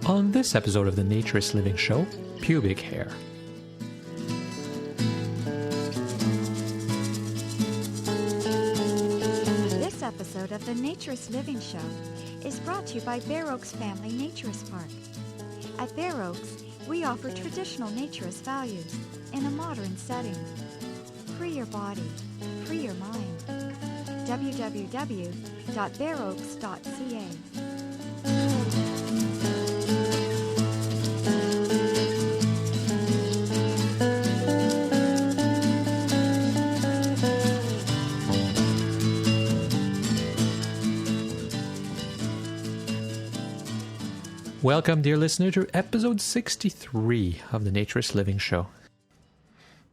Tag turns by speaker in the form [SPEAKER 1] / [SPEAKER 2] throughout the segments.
[SPEAKER 1] On this episode of the Naturist Living Show, pubic hair.
[SPEAKER 2] This episode of the Naturist Living Show is brought to you by Bare Oaks Family Naturist Park. At Bare Oaks, we offer traditional naturist values in a modern setting. Free your body, free your mind. www.bareoaks.ca.
[SPEAKER 1] Welcome, dear listener, to episode 63 of the Naturist Living Show.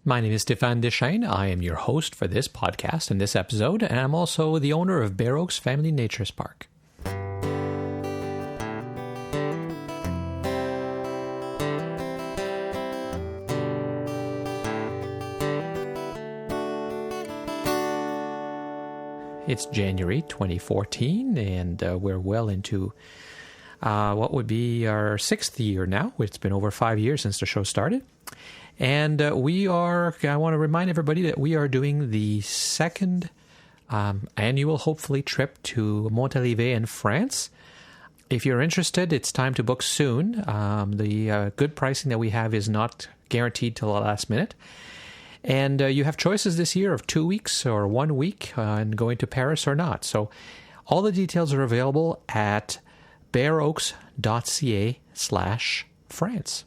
[SPEAKER 1] My name is Stéphane Deschênes. I am your host for this podcast and this episode, and I'm also the owner of Bare Oaks Family Naturist Park. It's January 2014, and we're well into what would be our 6th year now. It's been over 5 years since the show started. And I want to remind everybody that we are doing the second annual, hopefully, trip to Montalivet in France. If you're interested, it's time to book soon. The good pricing that we have is not guaranteed till the last minute. And you have choices this year of 2 weeks or 1 week and going to Paris or not. So all the details are available at bareoaks.ca/France.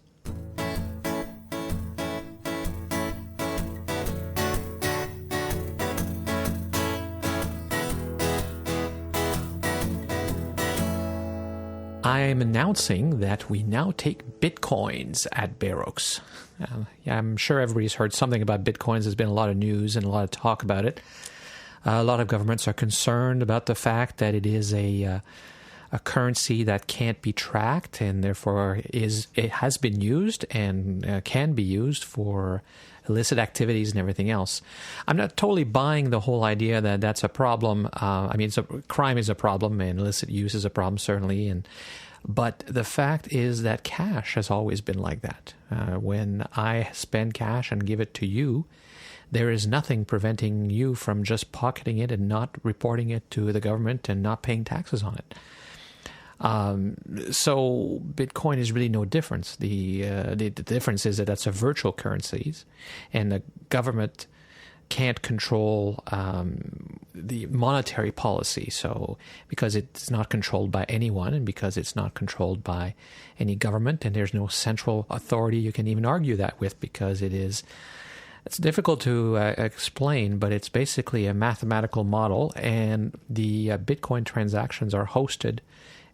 [SPEAKER 1] I am announcing that we now take Bitcoins at Bare Oaks. I'm sure everybody's heard something about Bitcoins. There's been a lot of news and a lot of talk about it. A lot of governments are concerned about the fact that it is a currency that can't be tracked, and therefore it has been used and can be used for illicit activities and everything else. I'm not totally buying the whole idea that that's a problem. Crime is a problem, and illicit use is a problem, certainly. But the fact is that cash has always been like that. When I spend cash and give it to you, there is nothing preventing you from just pocketing it and not reporting it to the government and not paying taxes on it. So Bitcoin is really no difference. The difference is that that's a virtual currency, and the government can't control the monetary policy. So because it's not controlled by anyone, and because it's not controlled by any government, and there's no central authority you can even argue that with, because it's difficult to explain, but it's basically a mathematical model, and the Bitcoin transactions are hosted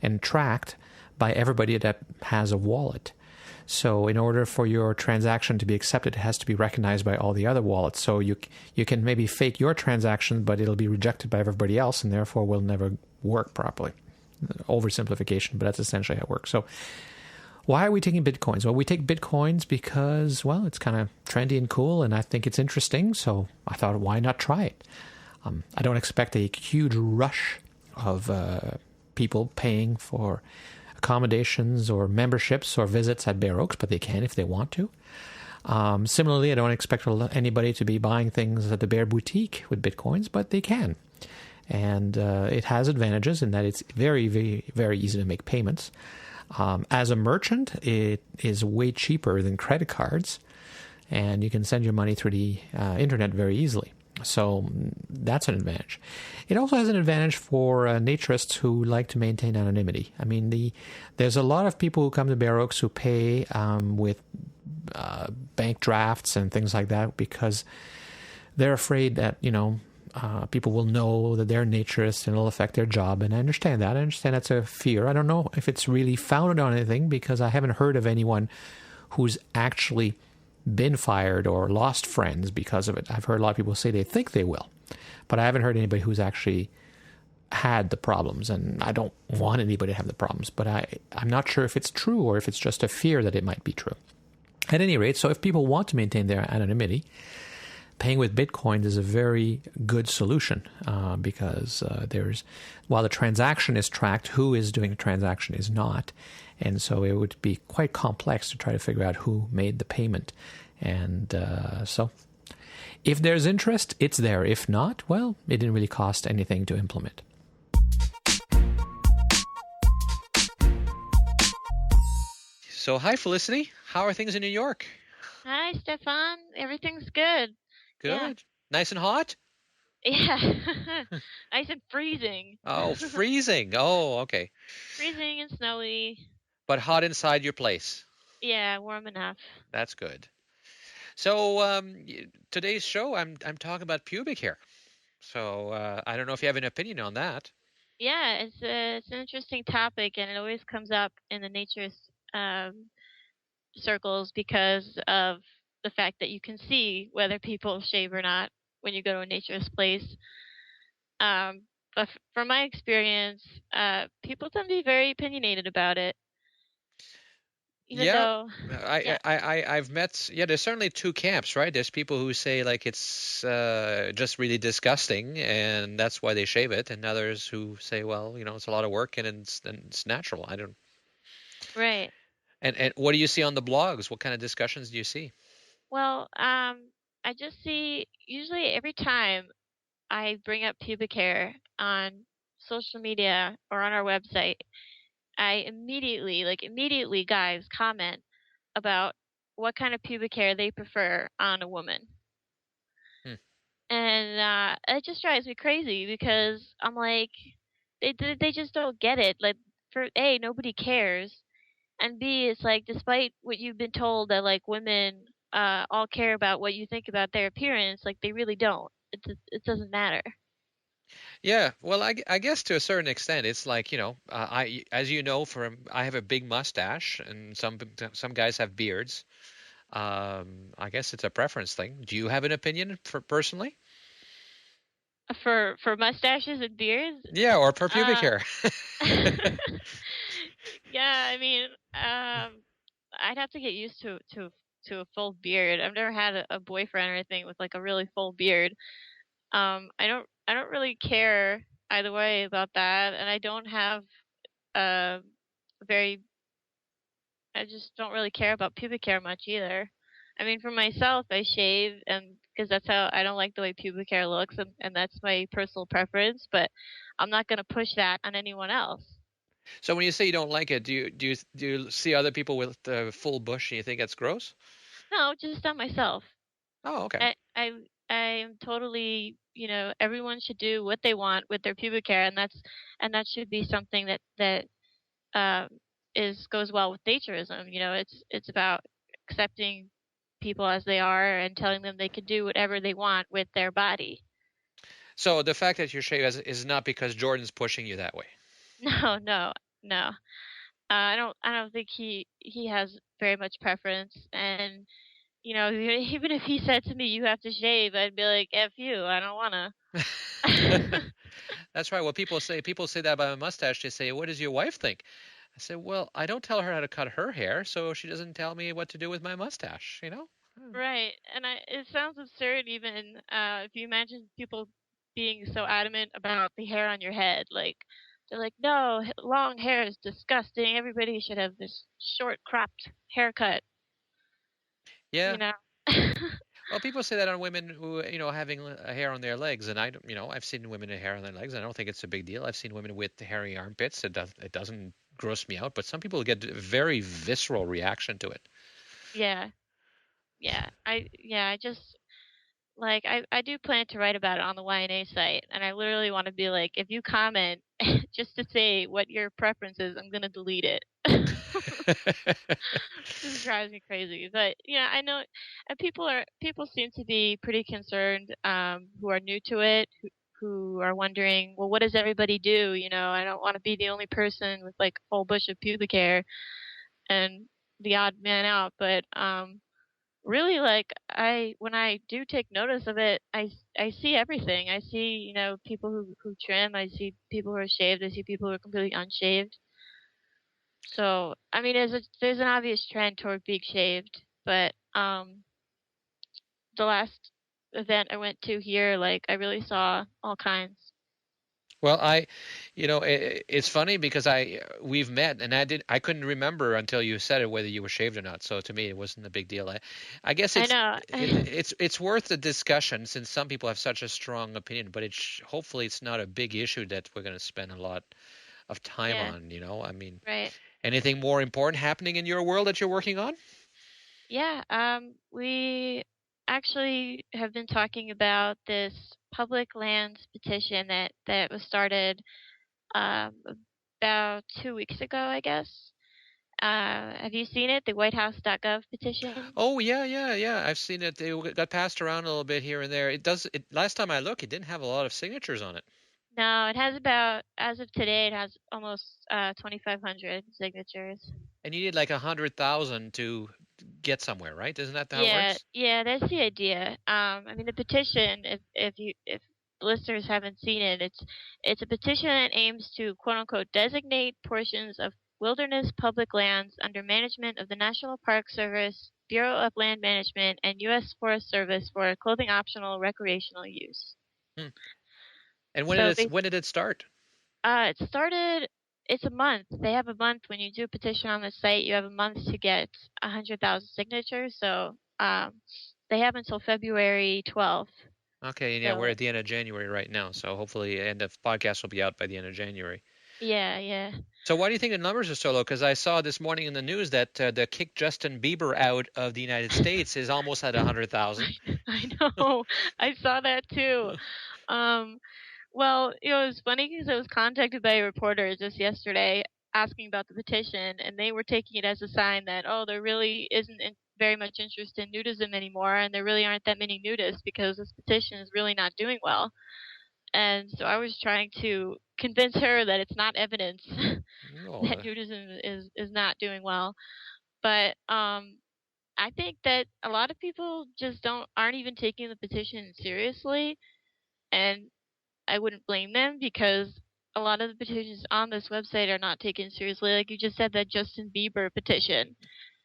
[SPEAKER 1] and tracked by everybody that has a wallet. So in order for your transaction to be accepted, it has to be recognized by all the other wallets. So you can maybe fake your transaction, but it'll be rejected by everybody else, and therefore will never work properly. Oversimplification, but that's essentially how it works. So why are we taking Bitcoins? Well, we take Bitcoins because, well, it's kind of trendy and cool, and I think it's interesting. So I thought, why not try it? I don't expect a huge rush of people paying for accommodations or memberships or visits at Bare Oaks, but they can if they want to. Similarly, I don't expect anybody to be buying things at the Bare Boutique with Bitcoins, but they can. And it has advantages in that it's very, very, very easy to make payments. As a merchant, it is way cheaper than credit cards, and you can send your money through the internet very easily. So that's an advantage. It also has an advantage for naturists who like to maintain anonymity. I mean, there's a lot of people who come to Bare Oaks who pay with bank drafts and things like that because they're afraid that, people will know that they're naturists and it'll affect their job. And I understand that. I understand that's a fear. I don't know if it's really founded on anything because I haven't heard of anyone who's actually been fired or lost friends because of it. I've heard a lot of people say they think they will, but I haven't heard anybody who's actually had the problems, and I don't want anybody to have the problems, but I'm not sure if it's true or if it's just a fear that it might be true. At any rate, so if people want to maintain their anonymity, paying with Bitcoin is a very good solution because while the transaction is tracked, who is doing the transaction is not. And so it would be quite complex to try to figure out who made the payment. And so if there's interest, it's there. If not, well, it didn't really cost anything to implement.
[SPEAKER 3] So, hi, Felicity. How are things in New York?
[SPEAKER 4] Hi, Stefan. Everything's good. Yeah.
[SPEAKER 3] Good. Nice and hot?
[SPEAKER 4] Yeah. I said freezing.
[SPEAKER 3] Oh, freezing. Oh, okay.
[SPEAKER 4] Freezing and snowy.
[SPEAKER 3] But hot inside your place.
[SPEAKER 4] Yeah, warm enough.
[SPEAKER 3] That's good. So, today's show, I'm talking about pubic hair. So, I don't know if you have an opinion on that.
[SPEAKER 4] Yeah, it's an interesting topic, and it always comes up in the nature circles because of the fact that you can see whether people shave or not when you go to a naturist place. But from my experience, people tend to be very opinionated about it. Even
[SPEAKER 3] Yeah,
[SPEAKER 4] though, yeah,
[SPEAKER 3] I've met, yeah, there's certainly two camps, right? There's people who say like it's just really disgusting and that's why they shave it, and others who say, well, it's a lot of work and it's natural. I don't.
[SPEAKER 4] right.
[SPEAKER 3] And what do you see on the blogs? What kind of discussions do you see?
[SPEAKER 4] Well, I just see usually every time I bring up pubic hair on social media or on our website, I immediately guys comment about what kind of pubic hair they prefer on a woman.
[SPEAKER 3] Hmm.
[SPEAKER 4] And it just drives me crazy because I'm like, they just don't get it. Like, for A, nobody cares, and B, it's like, despite what you've been told that like women all care about what you think about their appearance, like they really don't. It doesn't matter.
[SPEAKER 3] Yeah, well, I guess to a certain extent, it's like, as you know, I have a big mustache, and some guys have beards. I guess it's a preference thing. Do you have an opinion personally?
[SPEAKER 4] For mustaches and beards,
[SPEAKER 3] Yeah, or for pubic hair.
[SPEAKER 4] yeah, I mean, I'd have to get used to a full beard. I've never had a boyfriend or anything with like a really full beard. I don't really care either way about that, and I don't have uh very I just don't really care about pubic hair much either. I mean, for myself, I shave, and because that's how I don't like the way pubic hair looks, and that's my personal preference. But I'm not gonna push that on anyone else.
[SPEAKER 3] So when you say you don't like it, do you see other people with full bush and you think that's gross?
[SPEAKER 4] No, just on myself.
[SPEAKER 3] Oh, okay.
[SPEAKER 4] I'm totally, everyone should do what they want with their pubic hair, and that should be something that um, is goes well with naturism. It's about accepting people as they are and telling them they can do whatever they want with their body.
[SPEAKER 3] So the fact that you're shaved is not because Jordan's pushing you that way.
[SPEAKER 4] No, no, no. I don't think he has very much preference, and even if he said to me, "You have to shave," I'd be like, "F you, I don't wanna."
[SPEAKER 3] That's right. Well, people say that about my mustache. They say, "What does your wife think?" I said, "Well, I don't tell her how to cut her hair, so she doesn't tell me what to do with my mustache, you know?"
[SPEAKER 4] Right, and it sounds absurd even if you imagine people being so adamant about the hair on your head. Like, they're like, no, long hair is disgusting. Everybody should have this short cropped haircut, you
[SPEAKER 3] Yeah.
[SPEAKER 4] know?
[SPEAKER 3] Well, people say that on women who, having hair on their legs, and I've seen women with hair on their legs. And I don't think it's a big deal. I've seen women with hairy armpits. It doesn't gross me out, but some people get a very visceral reaction to it.
[SPEAKER 4] Yeah, I just, like, I do plan to write about it on the YNA site, and I literally want to be like, if you comment just to say what your preference is, I'm gonna delete it. Just drives me crazy. But yeah, I know, and people seem to be pretty concerned, who are new to it, who are wondering, well, what does everybody do? I don't want to be the only person with like a whole bush of pubic hair and the odd man out. But really, like, when I do take notice of it, I see everything. I see, people who trim. I see people who are shaved. I see people who are completely unshaved. So, I mean, there's an obvious trend toward being shaved, but the last event I went to here, like I really saw all kinds.
[SPEAKER 3] Well, it's funny because we've met and I couldn't remember until you said it whether you were shaved or not. So to me, it wasn't a big deal. I guess
[SPEAKER 4] I know.
[SPEAKER 3] it's worth the discussion since some people have such a strong opinion, but hopefully it's not a big issue that we're going to spend a lot of time
[SPEAKER 4] Yeah,
[SPEAKER 3] on. I mean,
[SPEAKER 4] right.
[SPEAKER 3] anything more important happening in your world that you're working on?
[SPEAKER 4] Yeah, we actually have been talking about this public lands petition that was started um, about 2 weeks ago, I guess. Have you seen it? The WhiteHouse.gov petition?
[SPEAKER 3] Oh yeah, yeah, yeah. I've seen it. It got passed around a little bit here and there. It does. Last time I looked, it didn't have a lot of signatures on it.
[SPEAKER 4] No, it has about, as of today, it has almost 2,500 signatures.
[SPEAKER 3] And you need like 100,000 to get somewhere, right? Isn't that how it
[SPEAKER 4] Yeah,
[SPEAKER 3] works?
[SPEAKER 4] yeah, that's the idea. I mean, the petition, if listeners haven't seen it, it's a petition that aims to quote unquote designate portions of wilderness public lands under management of the National Park Service, Bureau of Land Management, and U.S. Forest Service for clothing optional recreational use.
[SPEAKER 3] Hmm. And
[SPEAKER 4] So
[SPEAKER 3] when did it start?
[SPEAKER 4] it started. It's a month. They have a month when you do a petition on the site. You have a month to get 100,000 signatures. So they have until February 12th.
[SPEAKER 3] Okay, and yeah, we're
[SPEAKER 4] So
[SPEAKER 3] at the end of January right now, so hopefully, and the podcast will be out by the end of January.
[SPEAKER 4] yeah, yeah.
[SPEAKER 3] So why do you think the numbers are so low? Because I saw this morning in the news that the kick Justin Bieber out of the United States is almost at 100,000.
[SPEAKER 4] I know. I saw that too. Um, well, it was funny because I was contacted by a reporter just yesterday asking about the petition, and they were taking it as a sign that, oh, there really isn't very much interest in nudism anymore, and there really aren't that many nudists because this petition is really not doing well. And so I was trying to convince her that it's not evidence
[SPEAKER 3] No,
[SPEAKER 4] that nudism is not doing well. But I think that a lot of people just aren't even taking the petition seriously, and I wouldn't blame them because a lot of the petitions on this website are not taken seriously. Like you just said, that Justin Bieber petition.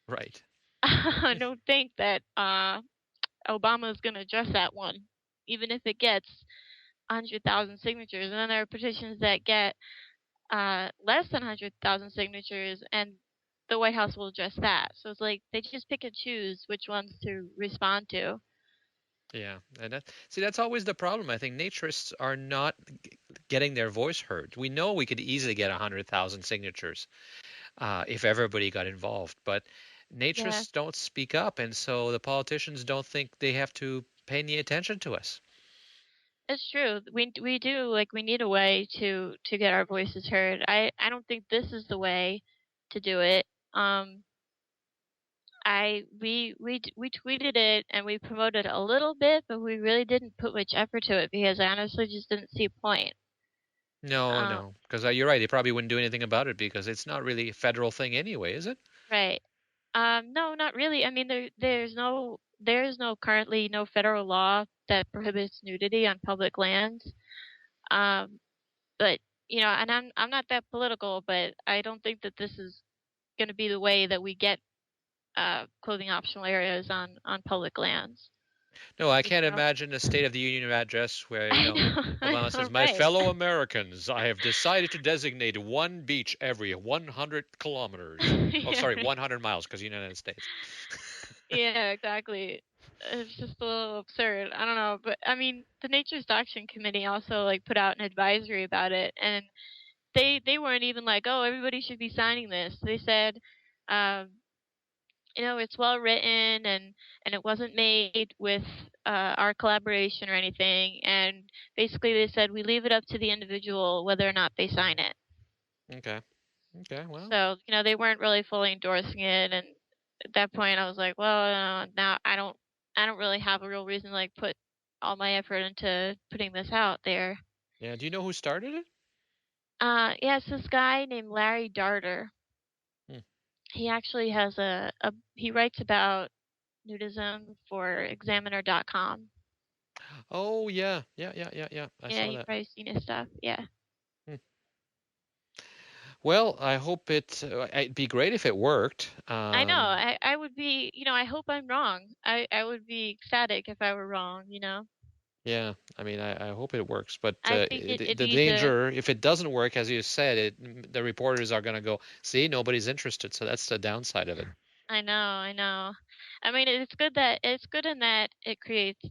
[SPEAKER 3] right.
[SPEAKER 4] I don't think that Obama is going to address that one, even if it gets 100,000 signatures. And then there are petitions that get less than 100,000 signatures, and the White House will address that. So it's like they just pick and choose which ones to respond to.
[SPEAKER 3] Yeah, and that's always the problem. I think naturists are not getting their voice heard. We know we could easily get 100,000 signatures if everybody got involved, but
[SPEAKER 4] Yeah,
[SPEAKER 3] naturists don't speak up, and so the politicians don't think they have to pay any attention to us.
[SPEAKER 4] it's true. We do, like, we need a way to get our voices heard. I don't think this is the way to do it. We tweeted it and we promoted a little bit, but we really didn't put much effort to it because I honestly just didn't see a point.
[SPEAKER 3] No,
[SPEAKER 4] Um,
[SPEAKER 3] no, because you're right. They probably wouldn't do anything about it because it's not really a federal thing anyway, is it?
[SPEAKER 4] right. No, not really. I mean, there's no currently no federal law that prohibits nudity on public lands. Um, but and I'm not that political, but I don't think that this is going to be the way that we get clothing optional areas on public lands.
[SPEAKER 3] No, I
[SPEAKER 4] Because
[SPEAKER 3] can't imagine a State of the Union address where,
[SPEAKER 4] I
[SPEAKER 3] Obama
[SPEAKER 4] know,
[SPEAKER 3] says, "My
[SPEAKER 4] right?
[SPEAKER 3] fellow Americans, I have decided to designate one beach every 100 kilometers." Oh,
[SPEAKER 4] Yeah,
[SPEAKER 3] sorry,
[SPEAKER 4] right.
[SPEAKER 3] 100 miles because United States.
[SPEAKER 4] Yeah, exactly. It's just a little absurd. I don't know, but I mean, the Nature's Action Committee also like put out an advisory about it, and they weren't even like, oh, everybody should be signing this. They said, um, it's well written and it wasn't made with our collaboration or anything. And basically, they said we leave it up to the individual whether or not they sign it.
[SPEAKER 3] Okay. Okay. Well,
[SPEAKER 4] So they weren't really fully endorsing it. And at that point, I was like, well, now I don't really have a real reason to like put all my effort into putting this out there.
[SPEAKER 3] yeah. Do you know who started it?
[SPEAKER 4] Yeah, it's this guy named Larry Darter.
[SPEAKER 3] Hmm.
[SPEAKER 4] He actually has he writes about nudism for Examiner.com.
[SPEAKER 3] Oh, yeah. I
[SPEAKER 4] Yeah,
[SPEAKER 3] saw
[SPEAKER 4] you've
[SPEAKER 3] that.
[SPEAKER 4] probably seen his stuff. Yeah.
[SPEAKER 3] Hmm. Well, I hope it'd be great if it worked.
[SPEAKER 4] I know. I would be, I hope I'm wrong. I would be ecstatic if I were wrong,
[SPEAKER 3] Yeah, I mean, I hope it works, but
[SPEAKER 4] I think it
[SPEAKER 3] the
[SPEAKER 4] needs a.
[SPEAKER 3] danger, if it doesn't work, as you said, the reporters are going to go, see, nobody's interested. So that's the downside of it.
[SPEAKER 4] I know, I know. I mean, it's good in that it creates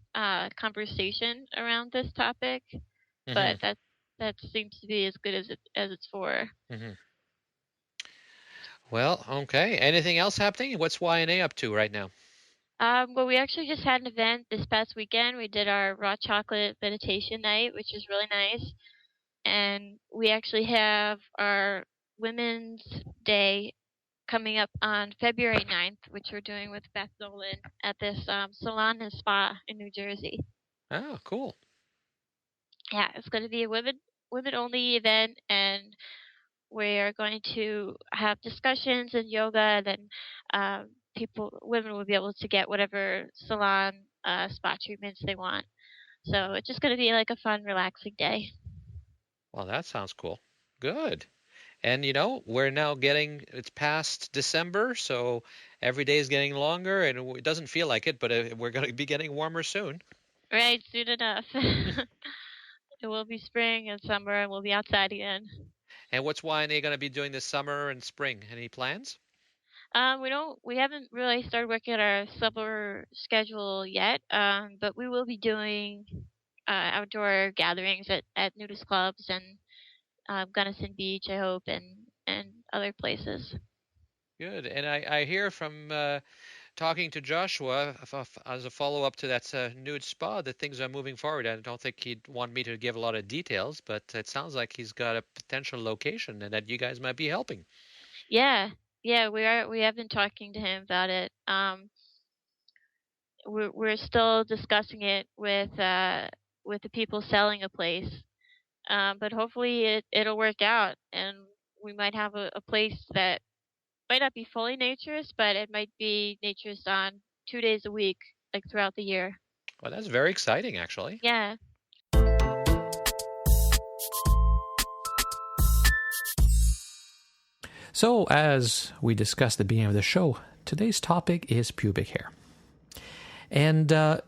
[SPEAKER 4] conversation around this topic,
[SPEAKER 3] Hmm.
[SPEAKER 4] but that seems to be as good as it's for.
[SPEAKER 3] Hmm. Well, okay. Anything else happening? What's YNA up to right now?
[SPEAKER 4] Well, we actually just had an event this past weekend. We did our raw chocolate meditation night, which was really nice. And we actually have our Women's Day coming up on February 9th, which we're doing with Beth Nolan at this salon and spa in New Jersey.
[SPEAKER 3] Oh, cool.
[SPEAKER 4] Yeah, it's going to be a women only event, and we're going to have discussions and yoga, and then women will be able to get whatever salon spa treatments they want. So it's just going to be like a fun, relaxing day.
[SPEAKER 3] Well, that sounds cool. Good. And we're now it's past December, so every day is getting longer, and it doesn't feel like it, but we're going to be getting warmer soon.
[SPEAKER 4] Right, soon enough. It will be spring and summer, and we'll be outside again.
[SPEAKER 3] And what's YNA going to be doing this summer and spring? Any plans?
[SPEAKER 4] We haven't really started working at our summer schedule yet, but we will be doing outdoor gatherings at nudist clubs and Gunnison Beach, I hope, and other places.
[SPEAKER 3] Good. And I hear from talking to Joshua as a follow-up to that nude spa that things are moving forward. I don't think he'd want me to give a lot of details, but it sounds like he's got a potential location and that you guys might be helping.
[SPEAKER 4] Yeah, yeah, we have been talking to him about it. We're still discussing it with the people selling a place, but hopefully it'll work out, and we might have a place that might not be fully naturist, but it might be naturist on 2 days a week, like throughout the year.
[SPEAKER 3] Well, that's very exciting, actually.
[SPEAKER 4] Yeah.
[SPEAKER 1] So, as we discussed at the beginning of the show, today's topic is pubic hair. And, I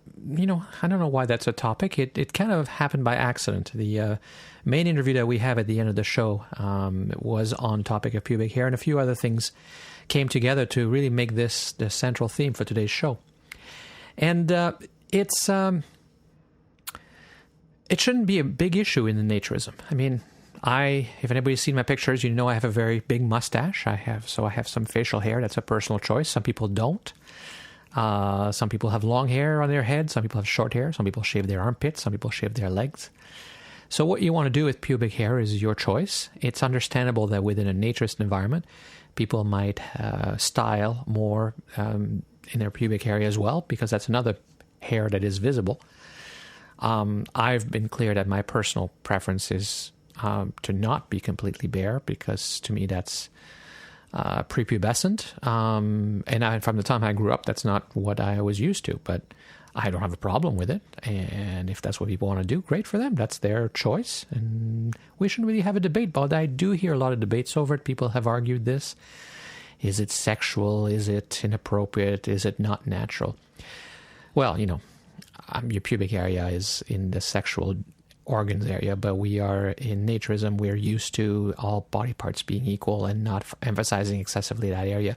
[SPEAKER 1] don't know why that's a topic. It kind of happened by accident. The main interview that we have at the end of the show was on topic of pubic hair, and a few other things came together to really make this the central theme for today's show. And it shouldn't be a big issue in the naturism. I mean, if anybody's seen my pictures, I have a very big mustache. I have some facial hair. That's a personal choice. Some people don't. Some people have long hair on their head. Some people have short hair. Some people shave their armpits. Some people shave their legs. So what you want to do with pubic hair is your choice. It's understandable that within a naturist environment, people might style more in their pubic hair as well, because that's another hair that is visible. I've been clear that my personal preference is to not be completely bare, because to me that's prepubescent. And from the time I grew up, that's not what I was used to, but I don't have a problem with it. And if that's what people want to do, great for them. That's their choice. And we shouldn't really have a debate, but I do hear a lot of debates over it. People have argued this. Is it sexual? Is it inappropriate? Is it not natural? Well, your pubic area is in the sexual organs area, but we are in naturism, we're used to all body parts being equal and not emphasizing excessively that area.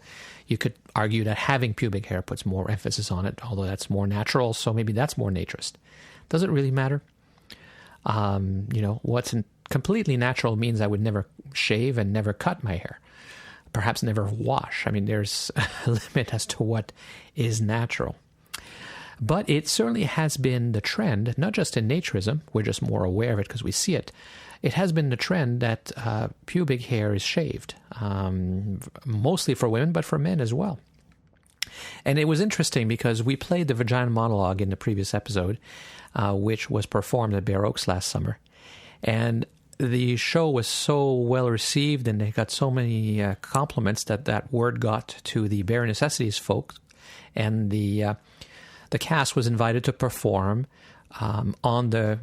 [SPEAKER 1] You could argue that having pubic hair puts more emphasis on it, although that's more natural, so maybe that's more naturist. Does it really matter? What's completely natural means I would never shave and never cut my hair, perhaps never wash. I mean, there's a limit as to what is natural. But it certainly has been the trend, not just in naturism, we're just more aware of it because we see it. It has been the trend that pubic hair is shaved, mostly for women, but for men as well. And it was interesting because we played the Vagina monologue in the previous episode, which was performed at Bear Oaks last summer. And the show was so well received, and they got so many compliments that word got to the Bare Necessities folks, and the cast was invited to perform on the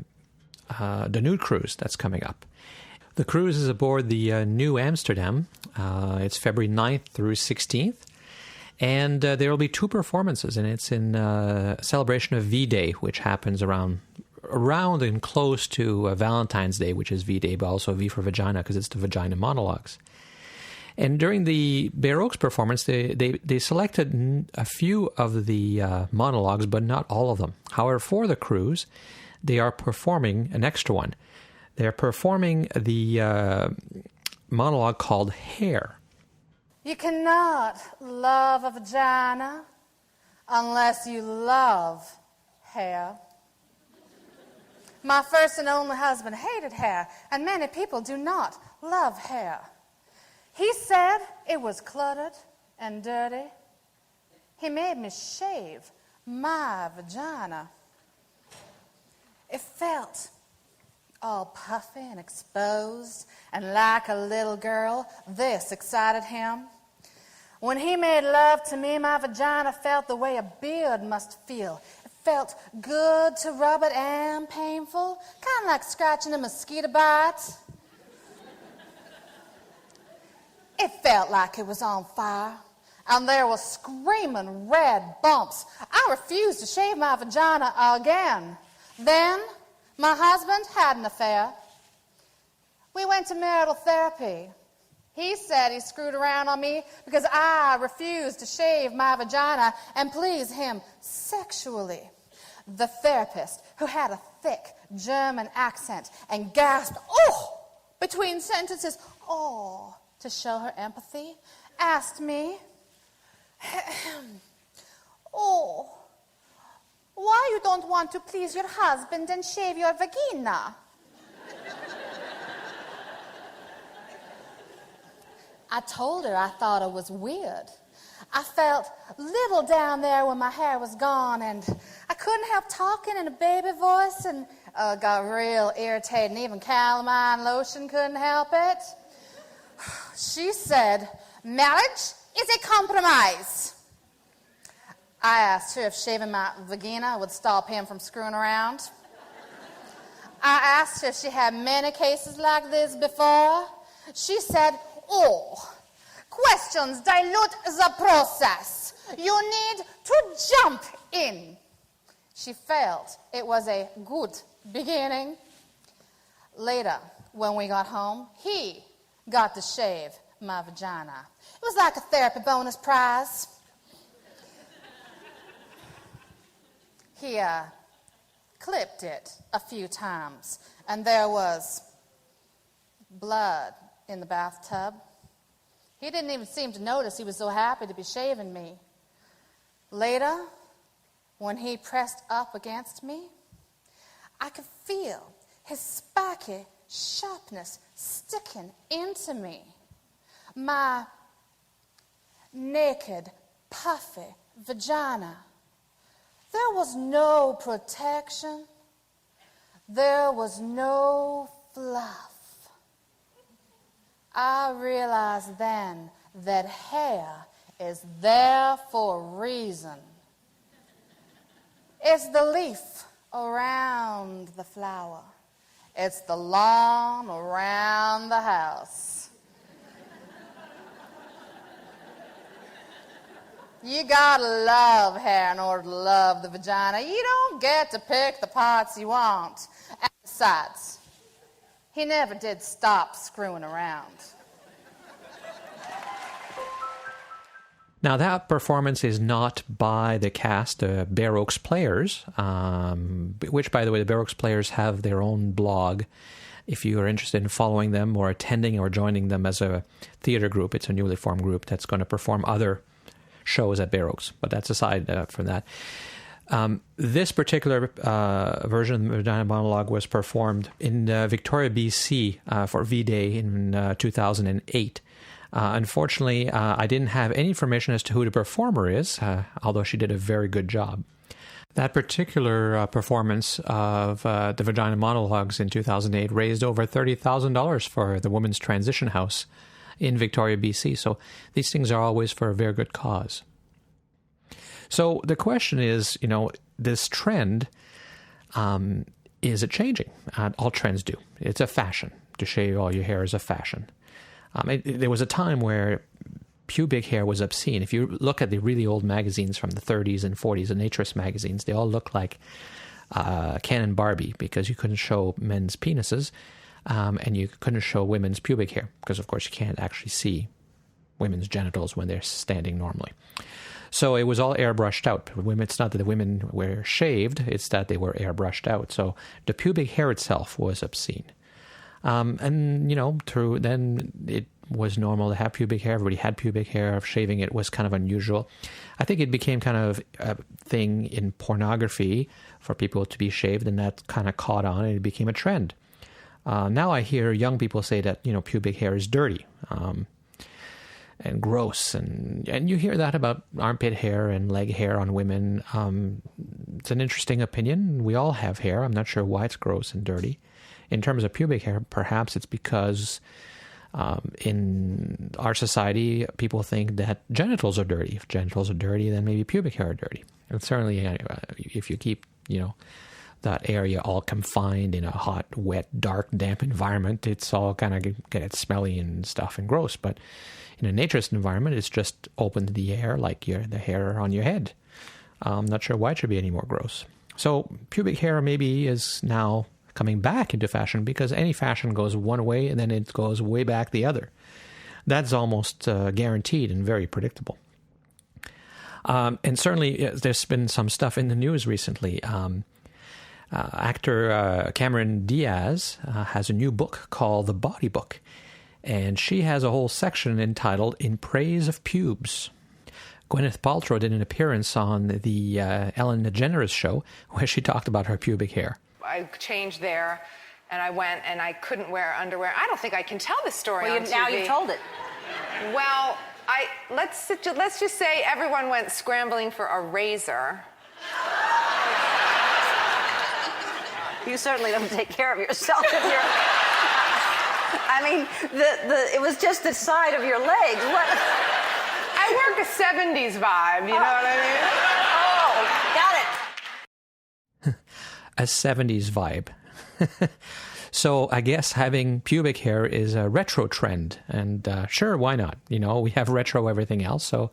[SPEAKER 1] nude cruise that's coming up. The cruise is aboard the New Amsterdam. It's February 9th through 16th. And there will be two performances, and it's in celebration of V-Day, which happens around and close to Valentine's Day, which is V-Day, but also V for Vagina, because it's the Vagina Monologues. And during the Baroque's performance, they selected a few of the monologues, but not all of them. However, for the cruise, they are performing an extra one. They're performing the monologue called Hair.
[SPEAKER 5] You cannot love a vagina unless you love hair. My first and only husband hated hair, and many people do not love hair. He said it was cluttered and dirty. He made me shave my vagina. It felt all puffy and exposed, and like a little girl, this excited him. When he made love to me, my vagina felt the way a beard must feel. It felt good to rub it and painful, kind of like scratching a mosquito bite. It felt like it was on fire, and there were screaming red bumps. I refused to shave my vagina again. Then my husband had an affair. We went to marital therapy. He said he screwed around on me because I refused to shave my vagina and please him sexually. The therapist, who had a thick German accent and gasped, "Oh!" between sentences, "Oh," to show her empathy, asked me, "Oh, why you don't want to please your husband and shave your vagina?" I told her I thought it was weird. I felt little down there when my hair was gone, and I couldn't help talking in a baby voice, and got real irritated, and even calamine lotion couldn't help it. She said, "Marriage is a compromise." I asked her if shaving my vagina would stop him from screwing around. I asked her if she had many cases like this before. She said, "Oh, questions dilute the process. You need to jump in." She felt it was a good beginning. Later, when we got home, he got to shave my vagina. It was like a therapy bonus prize. He clipped it a few times, and there was blood in the bathtub. He didn't even seem to notice. He was so happy to be shaving me. Later, when he pressed up against me, I could feel his spiky sharpness sticking into me. My naked, puffy vagina. There was no protection. There was no fluff. I realized then that hair is there for a reason. It's the leaf around the flower. It's the lawn around the house. You gotta love hair in order to love the vagina. You don't get to pick the parts you want. And besides, he never did stop screwing around.
[SPEAKER 1] Now, that performance is not by the cast, the Baroque's players, which, by the way, the Baroque's players have their own blog. If you are interested in following them or attending or joining them as a theater group, it's a newly formed group that's going to perform other shows at Baroque's, but that's aside from that. This particular version of the Vagina Monologue was performed in Victoria, BC for V-Day in 2008. Unfortunately, I didn't have any information as to who the performer is, although she did a very good job. That particular performance of the Vagina Monologues in 2008 raised over $30,000 for the Women's Transition House in Victoria, BC. So these things are always for a very good cause. So the question is, this trend, is it changing? All trends do. It's a fashion. to shave all your hair is a fashion. There was a time where pubic hair was obscene. If you look at the really old magazines from the 30s and 40s, the naturist magazines, they all look like Ken and Barbie, because you couldn't show men's penises and you couldn't show women's pubic hair, because of course you can't actually see women's genitals when they're standing normally. So it was all airbrushed out. It's not that the women were shaved, it's that they were airbrushed out. So the pubic hair itself was obscene. And, then it was normal to have pubic hair. Everybody had pubic hair. Shaving it was kind of unusual. I think it became kind of a thing in pornography for people to be shaved, and that kind of caught on, and it became a trend. Now I hear young people say that, pubic hair is dirty. And gross, and you hear that about armpit hair and leg hair on women. It's an interesting opinion. We all have hair. I'm not sure why it's gross and dirty. In terms of pubic hair, perhaps it's because in our society, people think that genitals are dirty. If genitals are dirty, then maybe pubic hair are dirty. And certainly, if you keep, that area all confined in a hot, wet, dark, damp environment, it's all kind of get smelly and stuff and gross. But in a naturist environment, it's just open to the air like the hair on your head. I'm not sure why it should be any more gross. So pubic hair maybe is now coming back into fashion, because any fashion goes one way and then it goes way back the other. That's almost guaranteed and very predictable. And certainly there's been some stuff in the news recently. Actor Cameron Diaz has a new book called The Body Book. And she has a whole section entitled In Praise of Pubes. Gwyneth Paltrow did an appearance on the Ellen DeGeneres show where she talked about her pubic hair.
[SPEAKER 6] I changed there, and I went, and I couldn't wear underwear. I don't think I can tell this story on TV.
[SPEAKER 7] Now you've told it.
[SPEAKER 6] Well, let's just say everyone went scrambling for a razor.
[SPEAKER 7] You certainly don't take care of yourself if you're... I mean, it was just the side of your legs. What?
[SPEAKER 6] I work a 70s vibe, you know what I mean?
[SPEAKER 7] Oh, got it.
[SPEAKER 1] A 70s vibe. So I guess having pubic hair is a retro trend. And sure, why not? We have retro everything else, so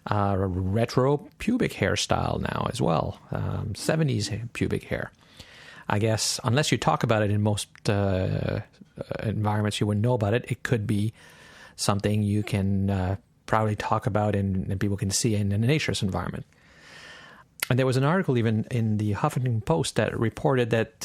[SPEAKER 1] retro pubic hairstyle now as well. 70s pubic hair. I guess, unless you talk about it in most environments, you wouldn't know about it. It could be something you can proudly talk about and people can see in a naturist environment. And there was an article even in the Huffington Post that reported that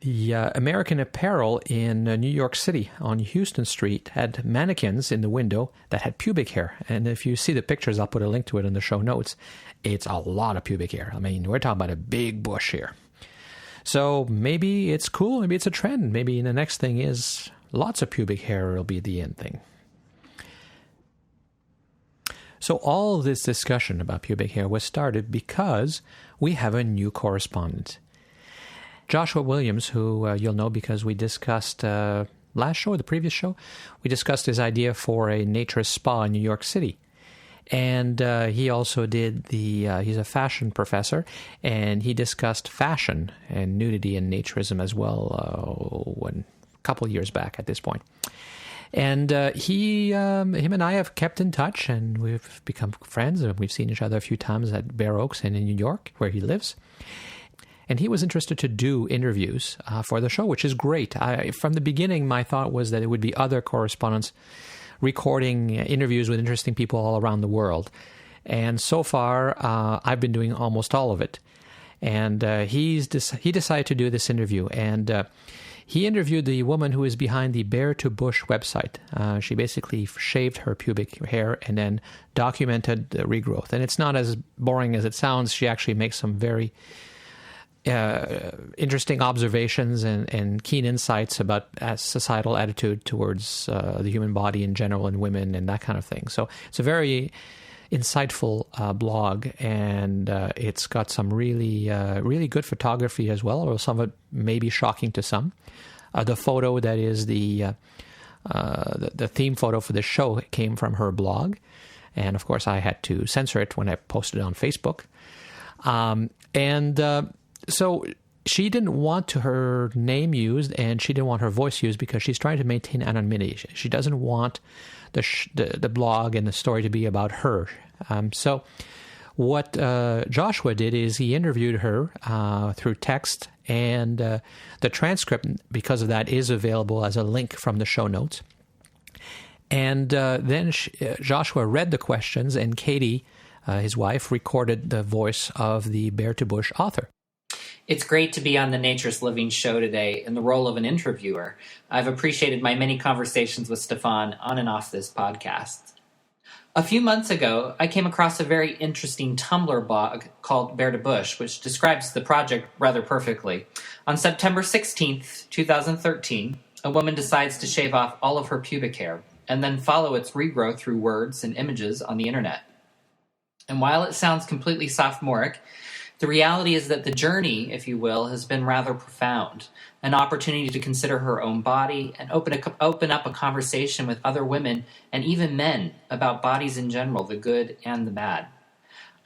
[SPEAKER 1] the American Apparel in New York City on Houston Street had mannequins in the window that had pubic hair. And if you see the pictures, I'll put a link to it in the show notes. It's a lot of pubic hair. I mean, we're talking about a big bush here. So maybe it's cool, maybe it's a trend. Maybe the next thing is lots of pubic hair will be the end thing. So all this discussion about pubic hair was started because we have a new correspondent. Joshua Williams, who you'll know because we discussed last show or the previous show, we discussed his idea for a naturist spa in New York City. And he also did he's a fashion professor, and he discussed fashion and nudity and naturism as well a couple of years back at this point. And him and I have kept in touch, and we've become friends, and we've seen each other a few times at Bear Oaks and in New York, where he lives. And he was interested to do interviews for the show, which is great. From the beginning, my thought was that it would be other correspondents recording interviews with interesting people all around the world. And so far, I've been doing almost all of it. And he decided to do this interview. And he interviewed the woman who is behind the Bare to Bush website. She basically shaved her pubic hair and then documented the regrowth. And it's not as boring as it sounds. She actually makes some very interesting observations and keen insights about societal attitude towards the human body in general and women and that kind of thing. So it's a very insightful blog, and it's got some really good photography as well, although some of it may be shocking to some. The photo that is the theme photo for this show came from her blog, and of course I had to censor it when I posted it on Facebook. So she didn't want her name used and she didn't want her voice used because she's trying to maintain anonymity. She doesn't want the blog and the story to be about her. So what Joshua did is he interviewed her through text, and the transcript, because of that, is available as a link from the show notes. And then Joshua read the questions, and Katie, his wife, recorded the voice of the Bear to Bush author.
[SPEAKER 8] It's great to be on the Naturist Living show today in the role of an interviewer. I've appreciated my many conversations with Stefan on and off this podcast. A few months ago, I came across a very interesting Tumblr blog called Bear to Bush, which describes the project rather perfectly. On September 16th, 2013, a woman decides to shave off all of her pubic hair and then follow its regrowth through words and images on the internet. And while it sounds completely sophomoric, the reality is that the journey, if you will, has been rather profound. An opportunity to consider her own body and open up a conversation with other women and even men about bodies in general, the good and the bad.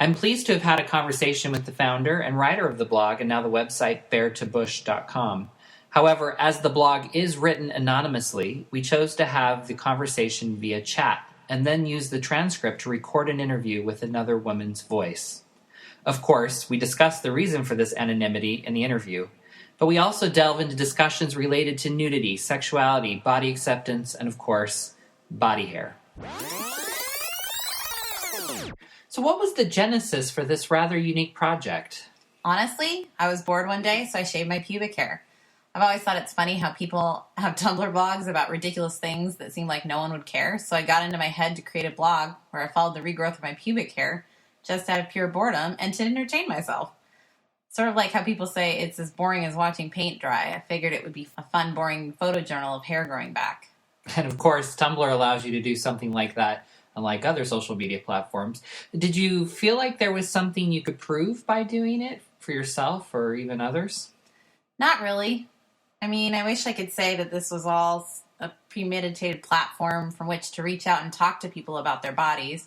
[SPEAKER 8] I'm pleased to have had a conversation with the founder and writer of the blog and now the website beartobush.com. However, as the blog is written anonymously, we chose to have the conversation via chat and then use the transcript to record an interview with another woman's voice. Of course, we discuss the reason for this anonymity in the interview, but we also delve into discussions related to nudity, sexuality, body acceptance, and of course, body hair. So what was the genesis for this rather unique project?
[SPEAKER 9] Honestly, I was bored one day, so I shaved my pubic hair. I've always thought it's funny how people have Tumblr blogs about ridiculous things that seem like no one would care, so I got into my head to create a blog where I followed the regrowth of my pubic hair just out of pure boredom and to entertain myself. Sort of like how people say it's as boring as watching paint dry. I figured it would be a fun, boring photojournal of hair growing back.
[SPEAKER 8] And of course, Tumblr allows you to do something like that, unlike other social media platforms. Did you feel like there was something you could prove by doing it for yourself or even others?
[SPEAKER 9] Not really. I mean, I wish I could say that this was all a premeditated platform from which to reach out and talk to people about their bodies.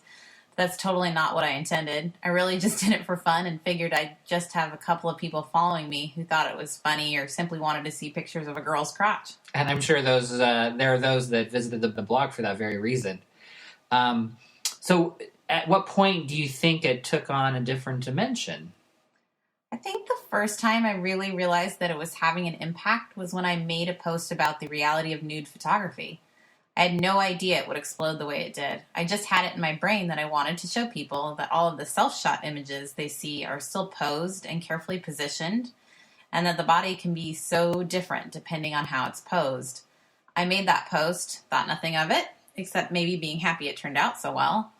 [SPEAKER 9] That's totally not what I intended. I really just did it for fun and figured I'd just have a couple of people following me who thought it was funny or simply wanted to see pictures of a girl's crotch.
[SPEAKER 8] And I'm sure there are those that visited the blog for that very reason. So at what point do you think it took on a different dimension?
[SPEAKER 9] I think the first time I really realized that it was having an impact was when I made a post about the reality of nude photography. I had no idea it would explode the way it did. I just had it in my brain that I wanted to show people that all of the self-shot images they see are still posed and carefully positioned, and that the body can be so different depending on how it's posed. I made that post, thought nothing of it, except maybe being happy it turned out so well.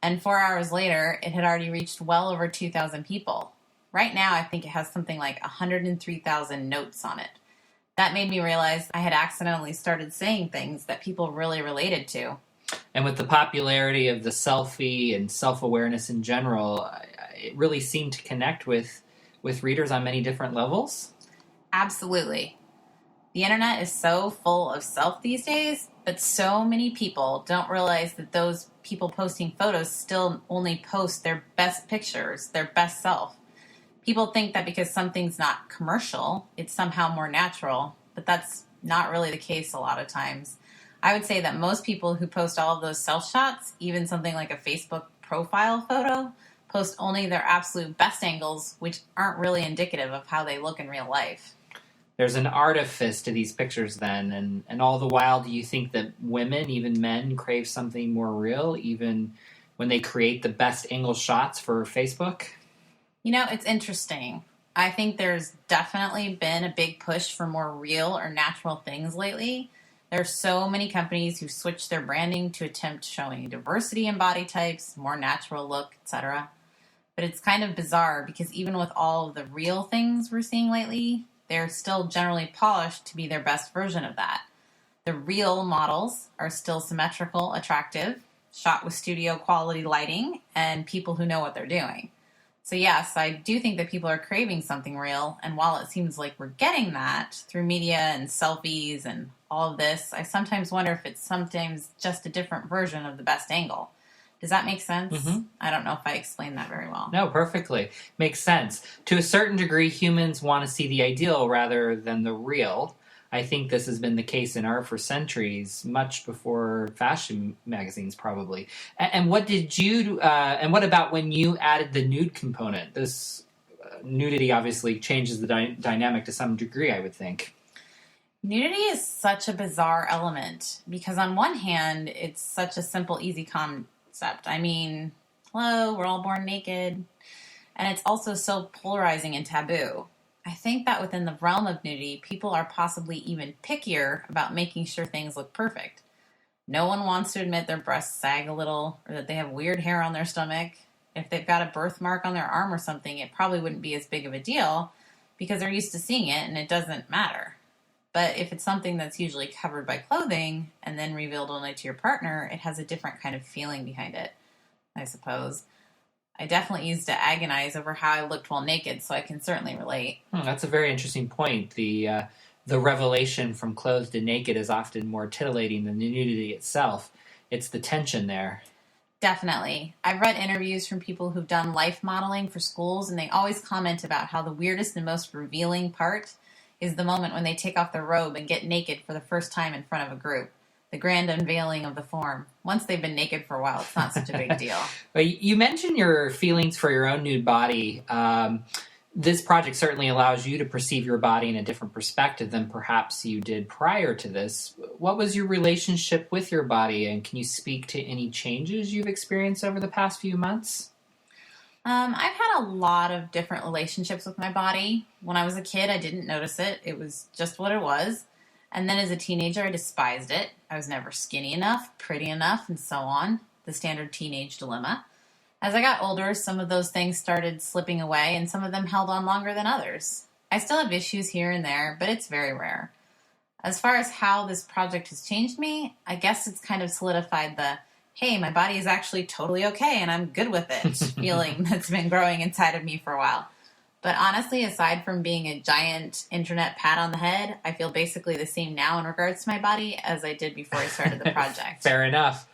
[SPEAKER 9] And 4 hours later, it had already reached well over 2,000 people. Right now, I think it has something like 103,000 notes on it. That made me realize I had accidentally started saying things that people really related to.
[SPEAKER 8] And with the popularity of the selfie and self-awareness in general, it really seemed to connect with readers on many different levels?
[SPEAKER 9] Absolutely. The internet is so full of self these days, but so many people don't realize that those people posting photos still only post their best pictures, their best self. People think that because something's not commercial, it's somehow more natural, but that's not really the case a lot of times. I would say that most people who post all of those self-shots, even something like a Facebook profile photo, post only their absolute best angles, which aren't really indicative of how they look in real life.
[SPEAKER 8] There's an artifice to these pictures then, and all the while do you think that women, even men, crave something more real, even when they create the best angle shots for Facebook?
[SPEAKER 9] You know, it's interesting. I think there's definitely been a big push for more real or natural things lately. There are so many companies who switch their branding to attempt showing diversity in body types, more natural look, etc. But it's kind of bizarre because even with all of the real things we're seeing lately, they're still generally polished to be their best version of that. The real models are still symmetrical, attractive, shot with studio quality lighting, and people who know what they're doing. So yes, I do think that people are craving something real, and while it seems like we're getting that through media and selfies and all of this, I sometimes wonder if it's sometimes just a different version of the best angle. Does that make sense?
[SPEAKER 8] Mm-hmm.
[SPEAKER 9] I don't know if I explained that very well.
[SPEAKER 8] No, perfectly. Makes sense. To a certain degree, humans want to see the ideal rather than the real. I think this has been the case in art for centuries, much before fashion magazines, probably. And what did you? And what about when you added the nude component? This nudity obviously changes the dynamic to some degree, I would think.
[SPEAKER 9] Nudity is such a bizarre element because on one hand, it's such a simple, easy concept. I mean, hello, we're all born naked. And it's also so polarizing and taboo. I think that within the realm of nudity, people are possibly even pickier about making sure things look perfect. No one wants to admit their breasts sag a little or that they have weird hair on their stomach. If they've got a birthmark on their arm or something, it probably wouldn't be as big of a deal because they're used to seeing it and it doesn't matter. But if it's something that's usually covered by clothing and then revealed only to your partner, it has a different kind of feeling behind it, I suppose. I definitely used to agonize over how I looked while naked, so I can certainly relate.
[SPEAKER 8] That's a very interesting point. The revelation from clothed to naked is often more titillating than the nudity itself. It's the tension there.
[SPEAKER 9] Definitely. I've read interviews from people who've done life modeling for schools, and they always comment about how the weirdest and most revealing part is the moment when they take off their robe and get naked for the first time in front of a group. The grand unveiling of the form. Once they've been naked for a while, it's not such a big deal.
[SPEAKER 8] You mentioned your feelings for your own nude body. This project certainly allows you to perceive your body in a different perspective than perhaps you did prior to this. What was your relationship with your body, and can you speak to any changes you've experienced over the past few months?
[SPEAKER 9] I've had a lot of different relationships with my body. When I was a kid, I didn't notice it. It was just what it was. And then as a teenager, I despised it. I was never skinny enough, pretty enough, and so on. The standard teenage dilemma. As I got older, some of those things started slipping away, and some of them held on longer than others. I still have issues here and there, but it's very rare. As far as how this project has changed me, I guess it's kind of solidified the, hey, my body is actually totally okay, and I'm good with it, feeling that's been growing inside of me for a while. But honestly, aside from being a giant internet pat on the head, I feel basically the same now in regards to my body as I did before I started the project.
[SPEAKER 8] Fair enough.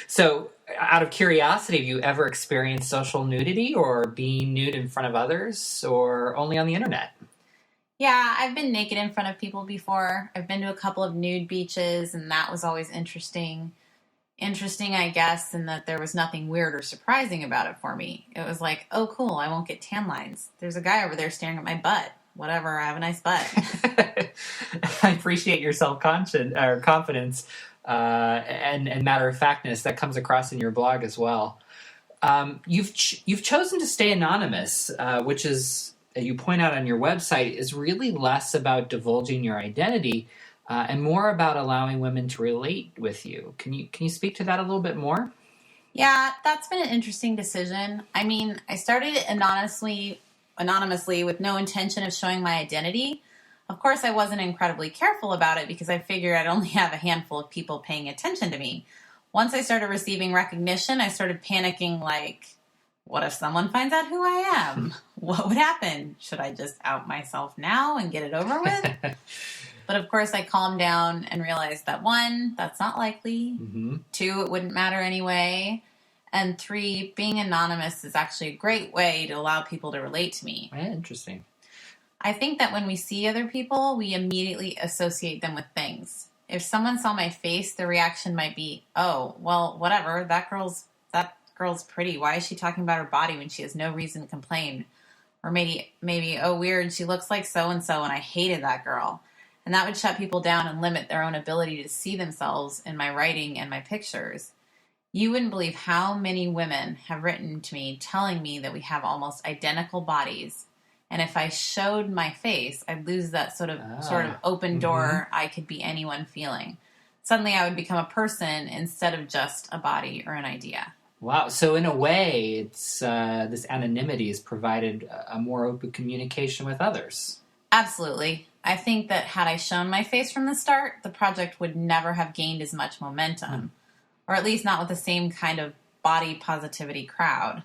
[SPEAKER 8] So, out of curiosity, have you ever experienced social nudity or being nude in front of others or only on the internet?
[SPEAKER 9] Yeah, I've been naked in front of people before. I've been to a couple of nude beaches, and that was always interesting. Interesting, I guess, in that there was nothing weird or surprising about it for me. It was like, oh, cool, I won't get tan lines. There's a guy over there staring at my butt. Whatever, I have a nice butt.
[SPEAKER 8] I appreciate your confidence and matter-of-factness that comes across in your blog as well. You've chosen to stay anonymous, which is, you point out on your website, is really less about divulging your identity and more about allowing women to relate with you. Can you speak to that a little bit more?
[SPEAKER 9] Yeah, that's been an interesting decision. I mean, I started anonymously with no intention of showing my identity. Of course, I wasn't incredibly careful about it because I figured I'd only have a handful of people paying attention to me. Once I started receiving recognition, I started panicking like, what if someone finds out who I am? What would happen? Should I just out myself now and get it over with? But of course, I calmed down and realized that 1, that's not likely. Mm-hmm. 2, it wouldn't matter anyway. And 3, being anonymous is actually a great way to allow people to relate to me.
[SPEAKER 8] Yeah, interesting.
[SPEAKER 9] I think that when we see other people, we immediately associate them with things. If someone saw my face, the reaction might be, oh, well, whatever, that girl's pretty. Why is she talking about her body when she has no reason to complain? Or maybe, oh, weird, she looks like so-and-so and I hated that girl. And that would shut people down and limit their own ability to see themselves in my writing and my pictures. You wouldn't believe how many women have written to me telling me that we have almost identical bodies. And if I showed my face, I'd lose that sort of open door, I could be anyone feeling. Suddenly I would become a person instead of just a body or an idea.
[SPEAKER 8] Wow. So in a way, it's this anonymity has provided a more open communication with others.
[SPEAKER 9] Absolutely. I think that had I shown my face from the start, the project would never have gained as much momentum, or at least not with the same kind of body positivity crowd.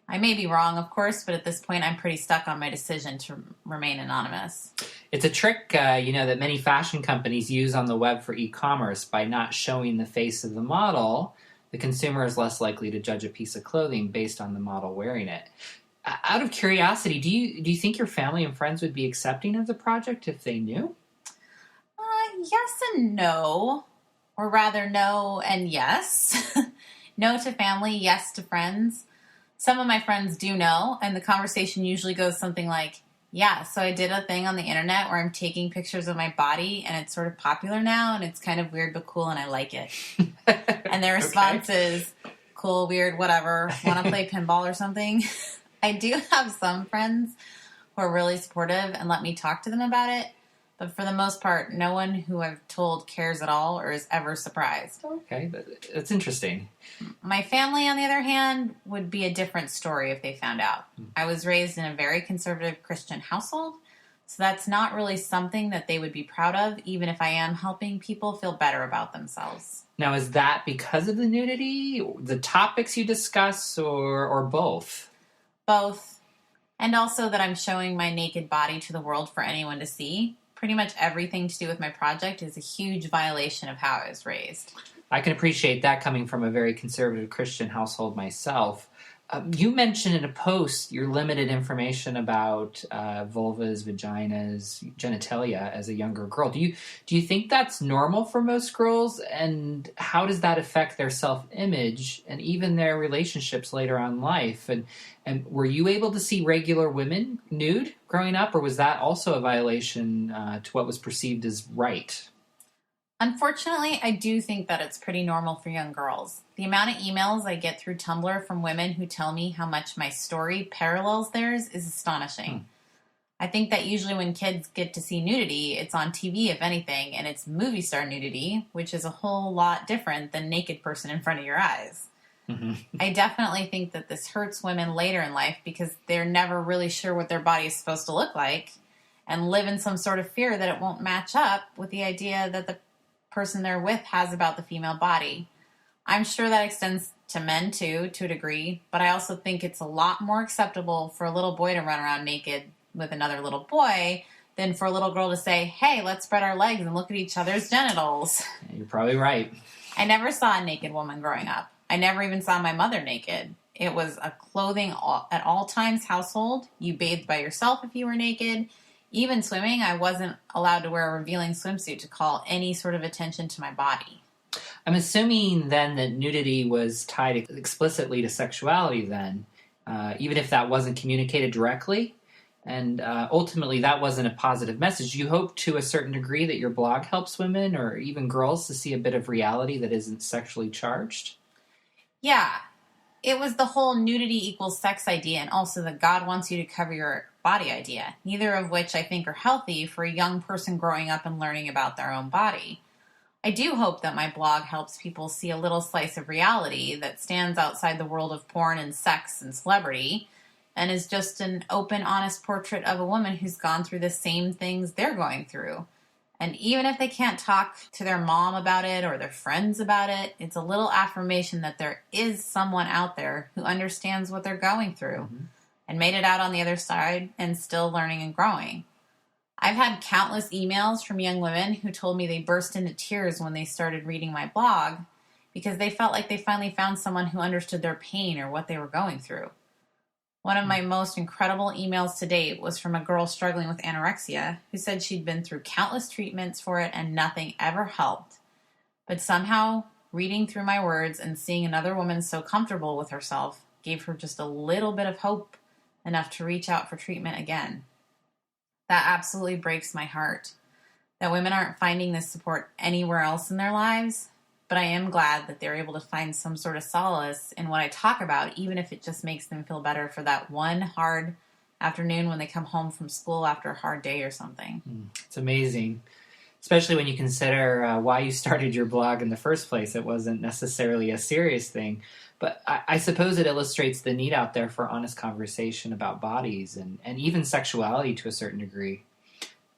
[SPEAKER 9] I may be wrong, of course, but at this point I'm pretty stuck on my decision to remain anonymous.
[SPEAKER 8] It's a trick, that many fashion companies use on the web for e-commerce by not showing the face of the model. The consumer is less likely to judge a piece of clothing based on the model wearing it. Out of curiosity, do you think your family and friends would be accepting of the project if they knew?
[SPEAKER 9] Yes and no. Or rather, no and yes. No to family, yes to friends. Some of my friends do know, and the conversation usually goes something like, yeah, so I did a thing on the internet where I'm taking pictures of my body, and it's sort of popular now, and it's kind of weird but cool, and I like it. And their response is, cool, weird, whatever, want to play pinball or something? I do have some friends who are really supportive and let me talk to them about it, but for the most part, no one who I've told cares at all or is ever surprised.
[SPEAKER 8] Okay, that's interesting.
[SPEAKER 9] My family, on the other hand, would be a different story if they found out. I was raised in a very conservative Christian household, so that's not really something that they would be proud of, even if I am helping people feel better about themselves.
[SPEAKER 8] Now, is that because of the nudity, the topics you discuss, or both?
[SPEAKER 9] Both. And also that I'm showing my naked body to the world for anyone to see. Pretty much everything to do with my project is a huge violation of how I was raised.
[SPEAKER 8] I can appreciate that coming from a very conservative Christian household myself. You mentioned in a post your limited information about vulvas, vaginas, genitalia as a younger girl. Do you think that's normal for most girls? And how does that affect their self-image and even their relationships later on in life? And were you able to see regular women nude growing up, or was that also a violation to what was perceived as right?
[SPEAKER 9] Unfortunately, I do think that it's pretty normal for young girls. The amount of emails I get through Tumblr from women who tell me how much my story parallels theirs is astonishing. I think that usually when kids get to see nudity, it's on TV, if anything, and it's movie star nudity, which is a whole lot different than naked person in front of your eyes. I definitely think that this hurts women later in life because they're never really sure what their body is supposed to look like and live in some sort of fear that it won't match up with the idea that the person they're with has about the female body. I'm sure that extends to men too, to a degree, but I also think it's a lot more acceptable for a little boy to run around naked with another little boy than for a little girl to say, hey, let's spread our legs and look at each other's genitals.
[SPEAKER 8] You're probably right.
[SPEAKER 9] I never saw a naked woman growing up. I never even saw my mother naked. It was a clothing at all times household. You bathed by yourself if you were naked. Even swimming, I wasn't allowed to wear a revealing swimsuit to call any sort of attention to my body.
[SPEAKER 8] I'm assuming then that nudity was tied explicitly to sexuality then, even if that wasn't communicated directly. And ultimately, that wasn't a positive message. You hope to a certain degree that your blog helps women or even girls to see a bit of reality that isn't sexually charged?
[SPEAKER 9] Yeah. It was the whole nudity equals sex idea and also the God wants you to cover your body idea, neither of which I think are healthy for a young person growing up and learning about their own body. I do hope that my blog helps people see a little slice of reality that stands outside the world of porn and sex and celebrity and is just an open, honest portrait of a woman who's gone through the same things they're going through. And even if they can't talk to their mom about it or their friends about it, it's a little affirmation that there is someone out there who understands what they're going through and made it out on the other side and still learning and growing. I've had countless emails from young women who told me they burst into tears when they started reading my blog because they felt like they finally found someone who understood their pain or what they were going through. One of my most incredible emails to date was from a girl struggling with anorexia who said she'd been through countless treatments for it and nothing ever helped. But somehow, reading through my words and seeing another woman so comfortable with herself gave her just a little bit of hope, enough to reach out for treatment again. That absolutely breaks my heart, that women aren't finding this support anywhere else in their lives. But I am glad that they're able to find some sort of solace in what I talk about, even if it just makes them feel better for that one hard afternoon when they come home from school after a hard day or something.
[SPEAKER 8] It's amazing, especially when you consider why you started your blog in the first place. It wasn't necessarily a serious thing, but I suppose it illustrates the need out there for honest conversation about bodies and even sexuality to a certain degree.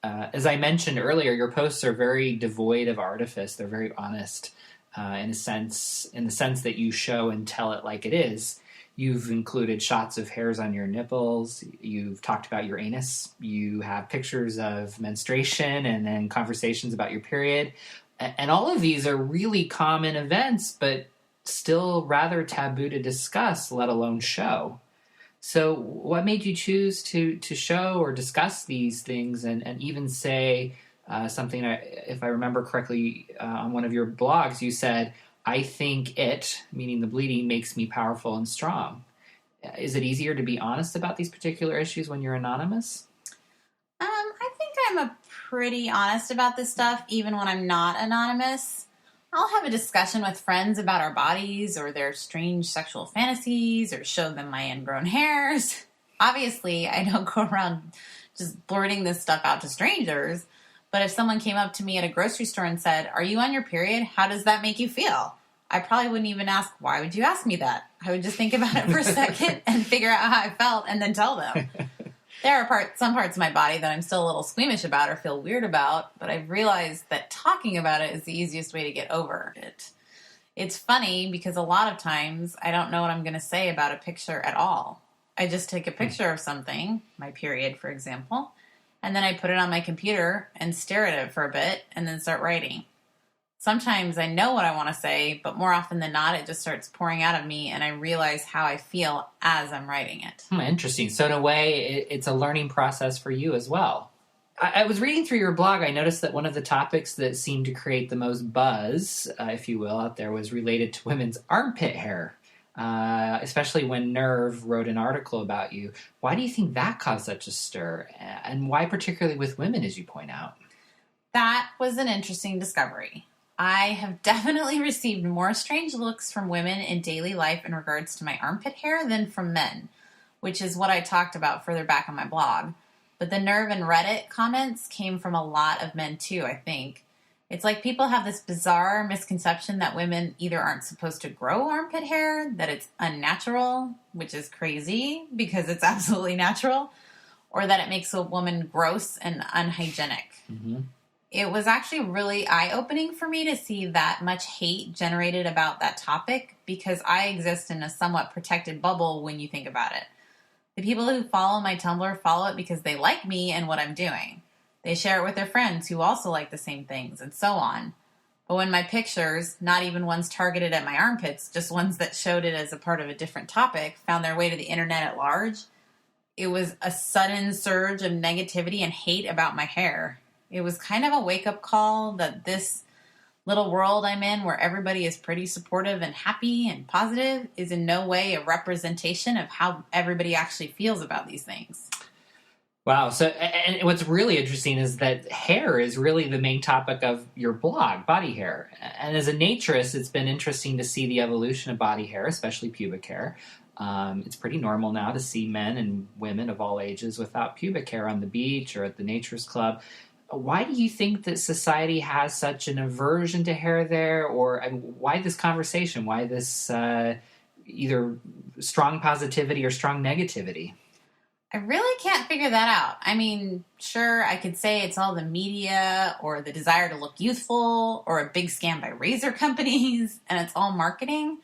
[SPEAKER 8] As I mentioned earlier, your posts are very devoid of artifice. They're very honest. In the sense that you show and tell it like it is. You've included shots of hairs on your nipples. You've talked about your anus. You have pictures of menstruation and then conversations about your period. And all of these are really common events, but still rather taboo to discuss, let alone show. So what made you choose to show or discuss these things and even say something, if I remember correctly, on one of your blogs, you said, I think it, meaning the bleeding, makes me powerful and strong. Is it easier to be honest about these particular issues when you're anonymous?
[SPEAKER 9] I think I'm a pretty honest about this stuff, even when I'm not anonymous. I'll have a discussion with friends about our bodies or their strange sexual fantasies or show them my ingrown hairs. Obviously, I don't go around just blurting this stuff out to strangers. But if someone came up to me at a grocery store and said, "Are you on your period? How does that make you feel?" I probably wouldn't even ask, "Why would you ask me that?" I would just think about it for a second and figure out how I felt and then tell them. There are some parts of my body that I'm still a little squeamish about or feel weird about, but I've realized that talking about it is the easiest way to get over it. It's funny because a lot of times I don't know what I'm going to say about a picture at all. I just take a picture of something, my period, for example, and then I put it on my computer and stare at it for a bit and then start writing. Sometimes I know what I want to say, but more often than not, it just starts pouring out of me and I realize how I feel as I'm writing it.
[SPEAKER 8] Interesting. So in a way, it's a learning process for you as well. I was reading through your blog. I noticed that one of the topics that seemed to create the most buzz, if you will, out there was related to women's armpit hair, especially when Nerve wrote an article about you. Why do you think that caused such a stir? And why particularly with women, as you point out?
[SPEAKER 9] That was an interesting discovery. I have definitely received more strange looks from women in daily life in regards to my armpit hair than from men, which is what I talked about further back on my blog. But the Nerve and Reddit comments came from a lot of men too, I think. It's like people have this bizarre misconception that women either aren't supposed to grow armpit hair, that it's unnatural, which is crazy because it's absolutely natural, or that it makes a woman gross and unhygienic. Mm-hmm. It was actually really eye-opening for me to see that much hate generated about that topic because I exist in a somewhat protected bubble when you think about it. The people who follow my Tumblr follow it because they like me and what I'm doing. They share it with their friends who also like the same things and so on. But when my pictures, not even ones targeted at my armpits, just ones that showed it as a part of a different topic, found their way to the internet at large, it was a sudden surge of negativity and hate about my hair. It was kind of a wake-up call that this little world I'm in where everybody is pretty supportive and happy and positive is in no way a representation of how everybody actually feels about these things.
[SPEAKER 8] Wow. So, and what's really interesting is that hair is really the main topic of your blog, body hair. And as a naturist, it's been interesting to see the evolution of body hair, especially pubic hair. It's pretty normal now to see men and women of all ages without pubic hair on the beach or at the naturist club. Why do you think that society has such an aversion to hair there? Or why this conversation? Why this either strong positivity or strong negativity?
[SPEAKER 9] I really can't figure that out. I mean, sure, I could say it's all the media or the desire to look youthful or a big scam by razor companies and it's all marketing,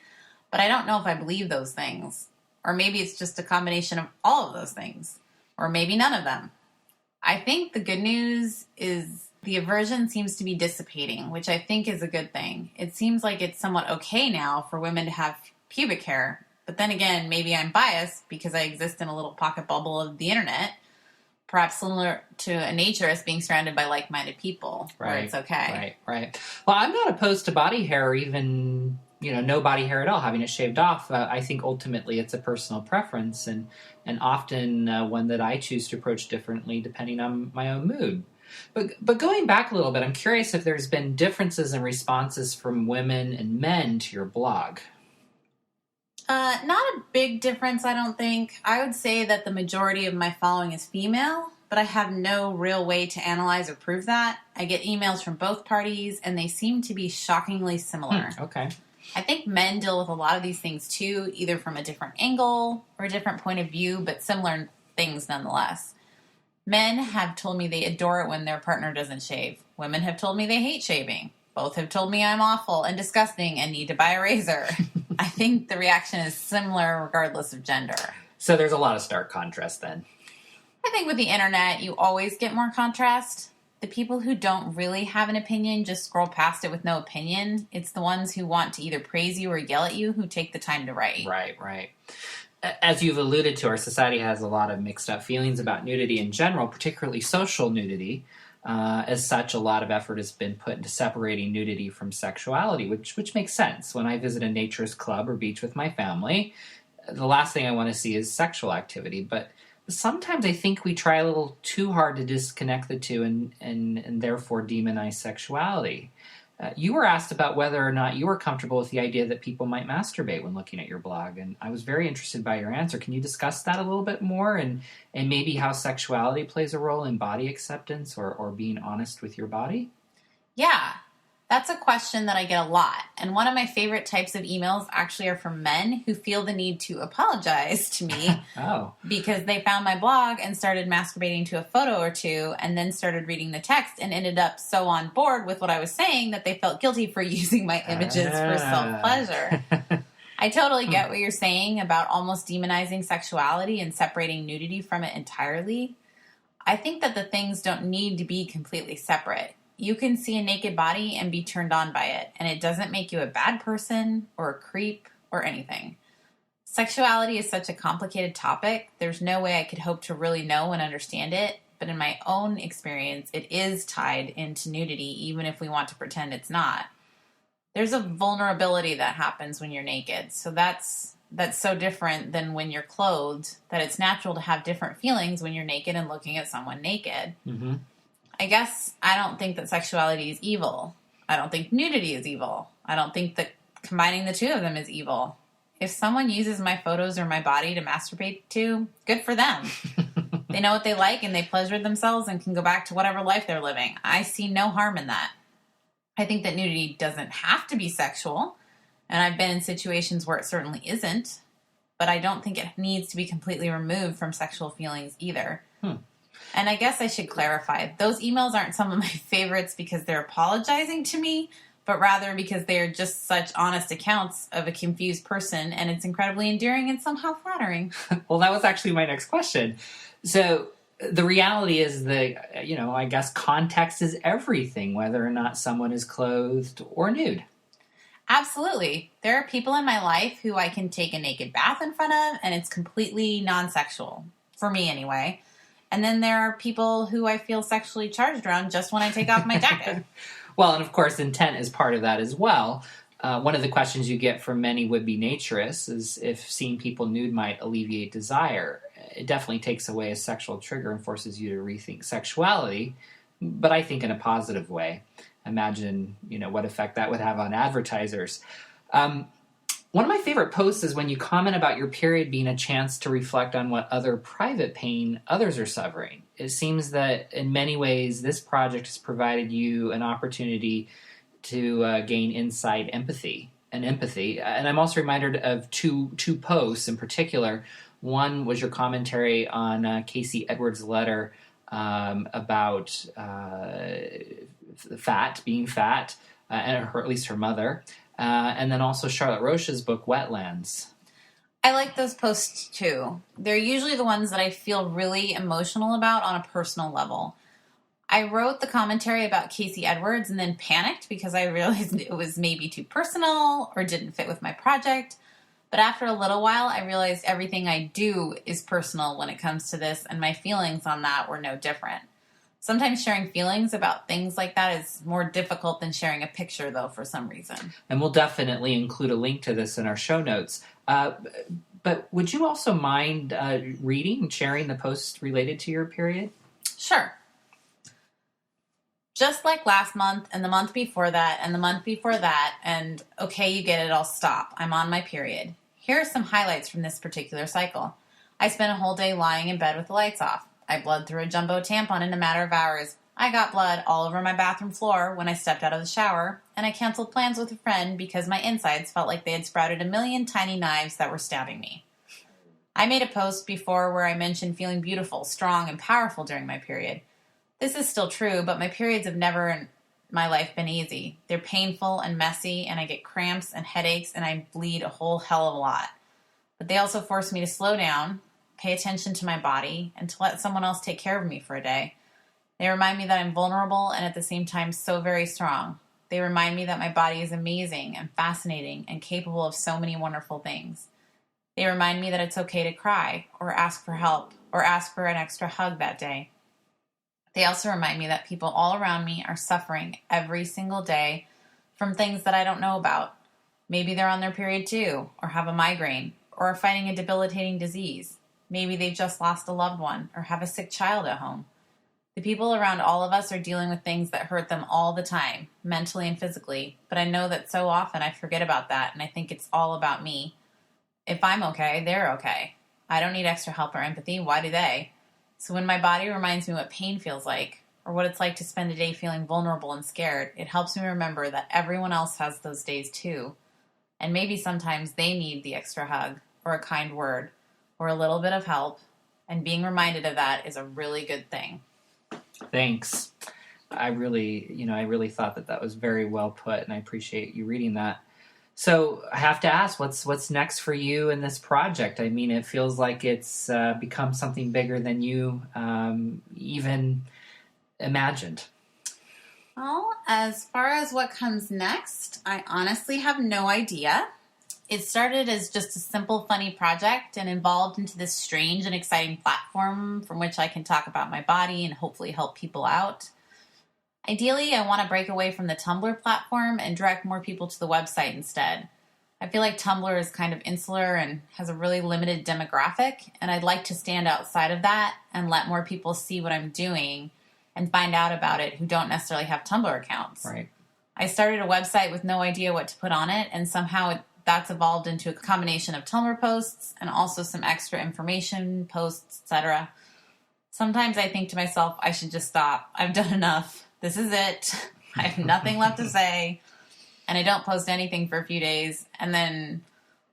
[SPEAKER 9] but I don't know if I believe those things. Or maybe it's just a combination of all of those things. Or maybe none of them. I think the good news is the aversion seems to be dissipating, which I think is a good thing. It seems like it's somewhat okay now for women to have pubic hair. But then again, maybe I'm biased because I exist in a little pocket bubble of the internet, perhaps similar to a naturist being surrounded by like-minded people, where it's okay.
[SPEAKER 8] Right. Well, I'm not opposed to body hair, or even, no body hair at all, having it shaved off. I think ultimately it's a personal preference and often one that I choose to approach differently depending on my own mood. But going back a little bit, I'm curious if there's been differences in responses from women and men to your blog.
[SPEAKER 9] Not a big difference, I don't think. I would say that the majority of my following is female, but I have no real way to analyze or prove that. I get emails from both parties, and they seem to be shockingly similar.
[SPEAKER 8] Okay.
[SPEAKER 9] I think men deal with a lot of these things, too, either from a different angle or a different point of view, but similar things nonetheless. Men have told me they adore it when their partner doesn't shave. Women have told me they hate shaving. Both have told me I'm awful and disgusting and need to buy a razor. I think the reaction is similar regardless of gender.
[SPEAKER 8] So there's a lot of stark contrast then.
[SPEAKER 9] I think with the internet, you always get more contrast. the people who don't really have an opinion just scroll past it with no opinion. It's the ones who want to either praise you or yell at you who take the time to write.
[SPEAKER 8] Right. As you've alluded to, our society has a lot of mixed up feelings about nudity in general, particularly social nudity. As such, a lot of effort has been put into separating nudity from sexuality, which makes sense. When I visit a naturist club or beach with my family, the last thing I want to see is sexual activity. But sometimes I think we try a little too hard to disconnect the two and therefore demonize sexuality. You were asked about whether or not you were comfortable with the idea that people might masturbate when looking at your blog, and I was very interested by your answer. Can you discuss that a little bit more, and maybe how sexuality plays a role in body acceptance or being honest with your body?
[SPEAKER 9] Yeah, that's a question that I get a lot. And one of my favorite types of emails actually are from men who feel the need to apologize to me because they found my blog and started masturbating to a photo or two and then started reading the text and ended up so on board with what I was saying that they felt guilty for using my images for self-pleasure. I totally get what you're saying about almost demonizing sexuality and separating nudity from it entirely. I think that the things don't need to be completely separate. You can see a naked body and be turned on by it, and it doesn't make you a bad person or a creep or anything. Sexuality is such a complicated topic, there's no way I could hope to really know and understand it, but in my own experience, it is tied into nudity, even if we want to pretend it's not. There's a vulnerability that happens when you're naked, so that's so different than when you're clothed, that it's natural to have different feelings when you're naked and looking at someone naked.
[SPEAKER 8] Mm-hmm.
[SPEAKER 9] I guess I don't think that sexuality is evil. I don't think nudity is evil. I don't think that combining the two of them is evil. If someone uses my photos or my body to masturbate to, good for them. They know what they like and they pleasure themselves and can go back to whatever life they're living. I see no harm in that. I think that nudity doesn't have to be sexual, and I've been in situations where it certainly isn't, but I don't think it needs to be completely removed from sexual feelings either. And I guess I should clarify, those emails aren't some of my favorites because they're apologizing to me, but rather because they are just such honest accounts of a confused person, and it's incredibly endearing and somehow flattering.
[SPEAKER 8] Well, that was actually my next question. So the reality is that, I guess context is everything, whether or not someone is clothed or nude.
[SPEAKER 9] Absolutely. There are people in my life who I can take a naked bath in front of, and it's completely non-sexual. For me, anyway. And then there are people who I feel sexually charged around just when I take off my jacket.
[SPEAKER 8] Well, and of course, intent is part of that as well. One of the questions you get from many would-be naturists is if seeing people nude might alleviate desire. It definitely takes away a sexual trigger and forces you to rethink sexuality, but I think in a positive way. Imagine, what effect that would have on advertisers. One of my favorite posts is when you comment about your period being a chance to reflect on what other private pain others are suffering. It seems that in many ways, this project has provided you an opportunity to gain insight, empathy. And I'm also reminded of two posts in particular. One was your commentary on Casey Edwards' letter about being fat, or at least her mother. And then also Charlotte Roche's book, Wetlands.
[SPEAKER 9] I like those posts too. They're usually the ones that I feel really emotional about on a personal level. I wrote the commentary about Casey Edwards and then panicked because I realized it was maybe too personal or didn't fit with my project. But after a little while, I realized everything I do is personal when it comes to this, and my feelings on that were no different. Sometimes sharing feelings about things like that is more difficult than sharing a picture, though, for some reason.
[SPEAKER 8] And we'll definitely include a link to this in our show notes. But would you also mind reading and sharing the posts related to your period?
[SPEAKER 9] Sure. Just like last month, and the month before that, and the month before that, and okay, you get it, I'll stop. I'm on my period. Here are some highlights from this particular cycle. I spent a whole day lying in bed with the lights off. I bled through a jumbo tampon in a matter of hours. I got blood all over my bathroom floor when I stepped out of the shower, and I canceled plans with a friend because my insides felt like they had sprouted a million tiny knives that were stabbing me. I made a post before where I mentioned feeling beautiful, strong, and powerful during my period. This is still true, but my periods have never in my life been easy. They're painful and messy, and I get cramps and headaches, and I bleed a whole hell of a lot. But they also force me to slow down, pay attention to my body, and to let someone else take care of me for a day. They remind me that I'm vulnerable and at the same time so very strong. They remind me that my body is amazing and fascinating and capable of so many wonderful things. They remind me that it's okay to cry or ask for help or ask for an extra hug that day. They also remind me that people all around me are suffering every single day from things that I don't know about. Maybe they're on their period too, or have a migraine, or are fighting a debilitating disease. Maybe they've just lost a loved one or have a sick child at home. The people around all of us are dealing with things that hurt them all the time, mentally and physically, but I know that so often I forget about that and I think it's all about me. If I'm okay, they're okay. I don't need extra help or empathy. Why do they? So when my body reminds me what pain feels like, or what it's like to spend a day feeling vulnerable and scared, it helps me remember that everyone else has those days too. And maybe sometimes they need the extra hug, or a kind word, or a little bit of help, and being reminded of that is a really good thing.
[SPEAKER 8] Thanks. I really thought that was very well put, and I appreciate you reading that. So I have to ask, what's next for you in this project? I mean, it feels like it's become something bigger than you even imagined.
[SPEAKER 9] Well, as far as what comes next, I honestly have no idea. It started as just a simple, funny project and evolved into this strange and exciting platform from which I can talk about my body and hopefully help people out. Ideally, I want to break away from the Tumblr platform and direct more people to the website instead. I feel like Tumblr is kind of insular and has a really limited demographic, and I'd like to stand outside of that and let more people see what I'm doing and find out about it who don't necessarily have Tumblr accounts.
[SPEAKER 8] Right.
[SPEAKER 9] I started a website with no idea what to put on it, and somehow that's evolved into a combination of Tumblr posts and also some extra information posts, etc. Sometimes I think to myself, I should just stop. I've done enough. This is it. I have nothing left to say. And I don't post anything for a few days. And then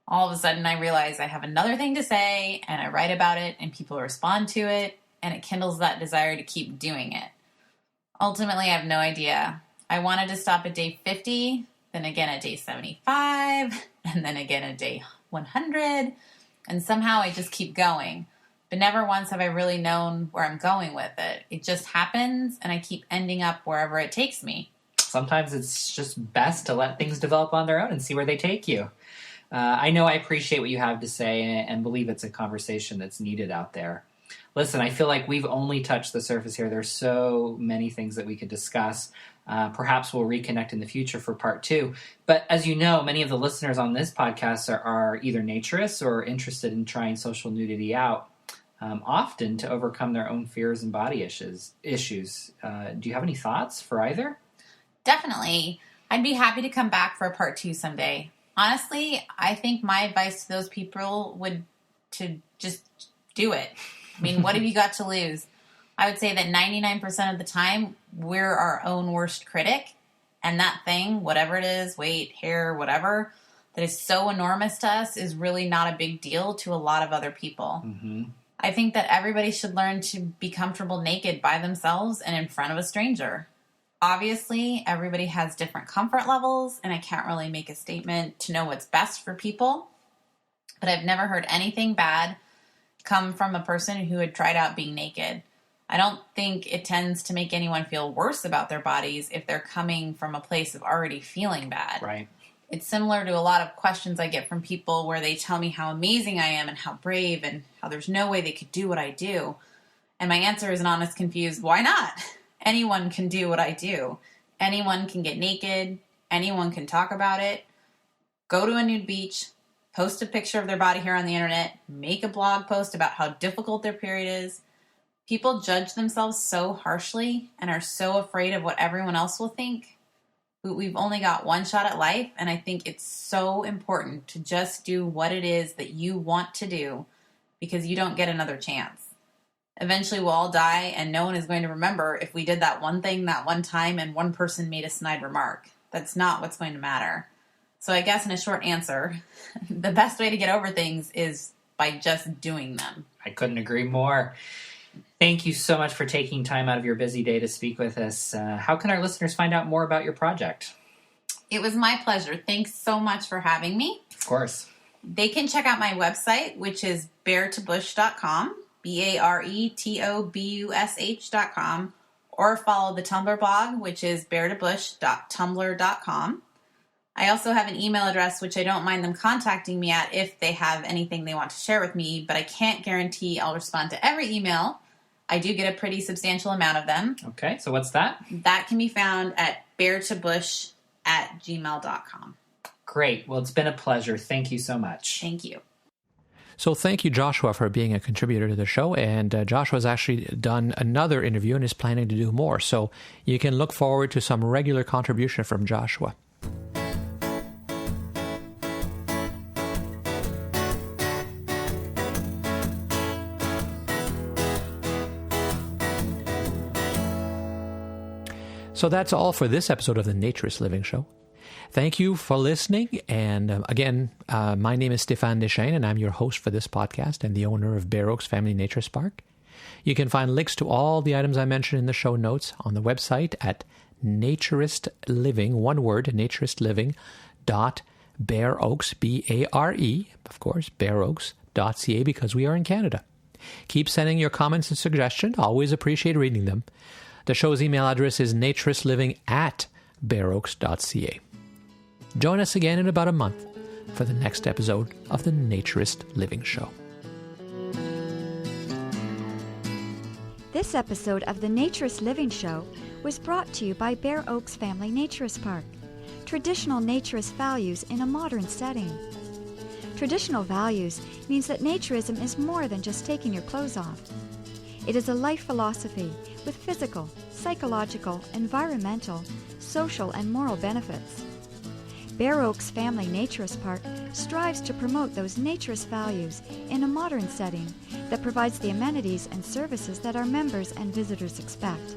[SPEAKER 9] all of a sudden I realize I have another thing to say, and I write about it and people respond to it, and it kindles that desire to keep doing it. Ultimately, I have no idea. I wanted to stop at day 50, then again at day 75, and then again at day 100. And somehow I just keep going. But never once have I really known where I'm going with it. It just happens, and I keep ending up wherever it takes me.
[SPEAKER 8] Sometimes it's just best to let things develop on their own and see where they take you. I know I appreciate what you have to say and believe it's a conversation that's needed out there. Listen, I feel like we've only touched the surface here. There's so many things that we could discuss. Perhaps we'll reconnect in the future for part 2. But as you know, many of the listeners on this podcast are either naturists or interested in trying social nudity out. Often to overcome their own fears and body issues. Do you have any thoughts for either?
[SPEAKER 9] Definitely. I'd be happy to come back for a part 2 someday. Honestly, I think my advice to those people would to just do it. I mean, what have you got to lose? I would say that 99% of the time, we're our own worst critic. And that thing, whatever it is, weight, hair, whatever, that is so enormous to us is really not a big deal to a lot of other people.
[SPEAKER 8] Mm-hmm.
[SPEAKER 9] I think that everybody should learn to be comfortable naked by themselves and in front of a stranger. Obviously, everybody has different comfort levels, and I can't really make a statement to know what's best for people. But I've never heard anything bad come from a person who had tried out being naked. I don't think it tends to make anyone feel worse about their bodies if they're coming from a place of already feeling bad.
[SPEAKER 8] Right.
[SPEAKER 9] It's similar to a lot of questions I get from people where they tell me how amazing I am and how brave and how there's no way they could do what I do. And my answer is an honest, confused, why not? Anyone can do what I do. Anyone can get naked. Anyone can talk about it. Go to a nude beach. Post a picture of their body hair on the internet. Make a blog post about how difficult their period is. People judge themselves so harshly and are so afraid of what everyone else will think. We've only got one shot at life, and I think it's so important to just do what it is that you want to do because you don't get another chance. Eventually we'll all die, and no one is going to remember if we did that one thing that one time and one person made a snide remark. That's not what's going to matter. So I guess in a short answer, the best way to get over things is by just doing them.
[SPEAKER 8] I couldn't agree more. Thank you so much for taking time out of your busy day to speak with us. How can our listeners find out more about your project?
[SPEAKER 9] It was my pleasure. Thanks so much for having me.
[SPEAKER 8] Of course.
[SPEAKER 9] They can check out my website, which is baretobush.com, BARETOBUSH.com, or follow the Tumblr blog, which is beartobush.tumblr.com. I also have an email address, which I don't mind them contacting me at if they have anything they want to share with me, but I can't guarantee I'll respond to every email. I do get a pretty substantial amount of them.
[SPEAKER 8] Okay, so what's that?
[SPEAKER 9] That can be found at beartobush@gmail.com.
[SPEAKER 8] Great. Well, it's been a pleasure. Thank you so much.
[SPEAKER 9] Thank you.
[SPEAKER 1] So thank you, Joshua, for being a contributor to the show. And Joshua's actually done another interview and is planning to do more. So you can look forward to some regular contribution from Joshua. So that's all for this episode of the Naturist Living Show. Thank you for listening. And again, my name is Stéphane Deschênes, and I'm your host for this podcast and the owner of Bear Oaks Family Naturist Park. You can find links to all the items I mentioned in the show notes on the website at naturistliving, one word, naturistliving.bareoaks, B-A-R-E, of course, bareoaks.ca, because we are in Canada. Keep sending your comments and suggestions. Always appreciate reading them. The show's email address is naturistliving@bareoaks.ca. Join us again in about a month for the next episode of the Naturist Living Show.
[SPEAKER 2] This episode of the Naturist Living Show was brought to you by Bear Oaks Family Naturist Park. Traditional naturist values in a modern setting. Traditional values means that naturism is more than just taking your clothes off. It is a life philosophy with physical, psychological, environmental, social, and moral benefits. Bear Oaks Family Naturist Park strives to promote those naturist values in a modern setting that provides the amenities and services that our members and visitors expect.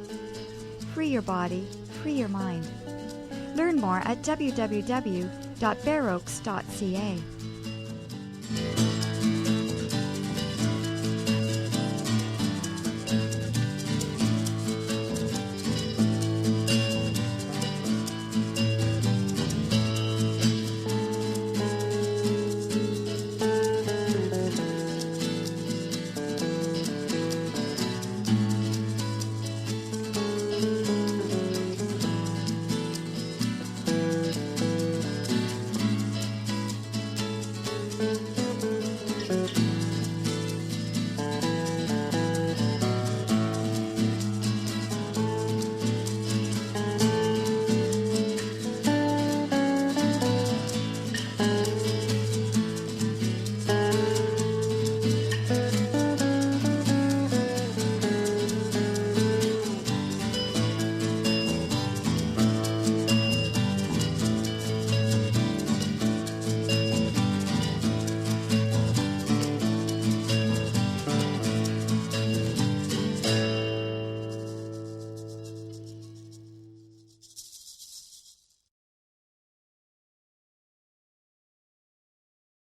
[SPEAKER 2] Free your body, free your mind. Learn more at www.bareoaks.ca.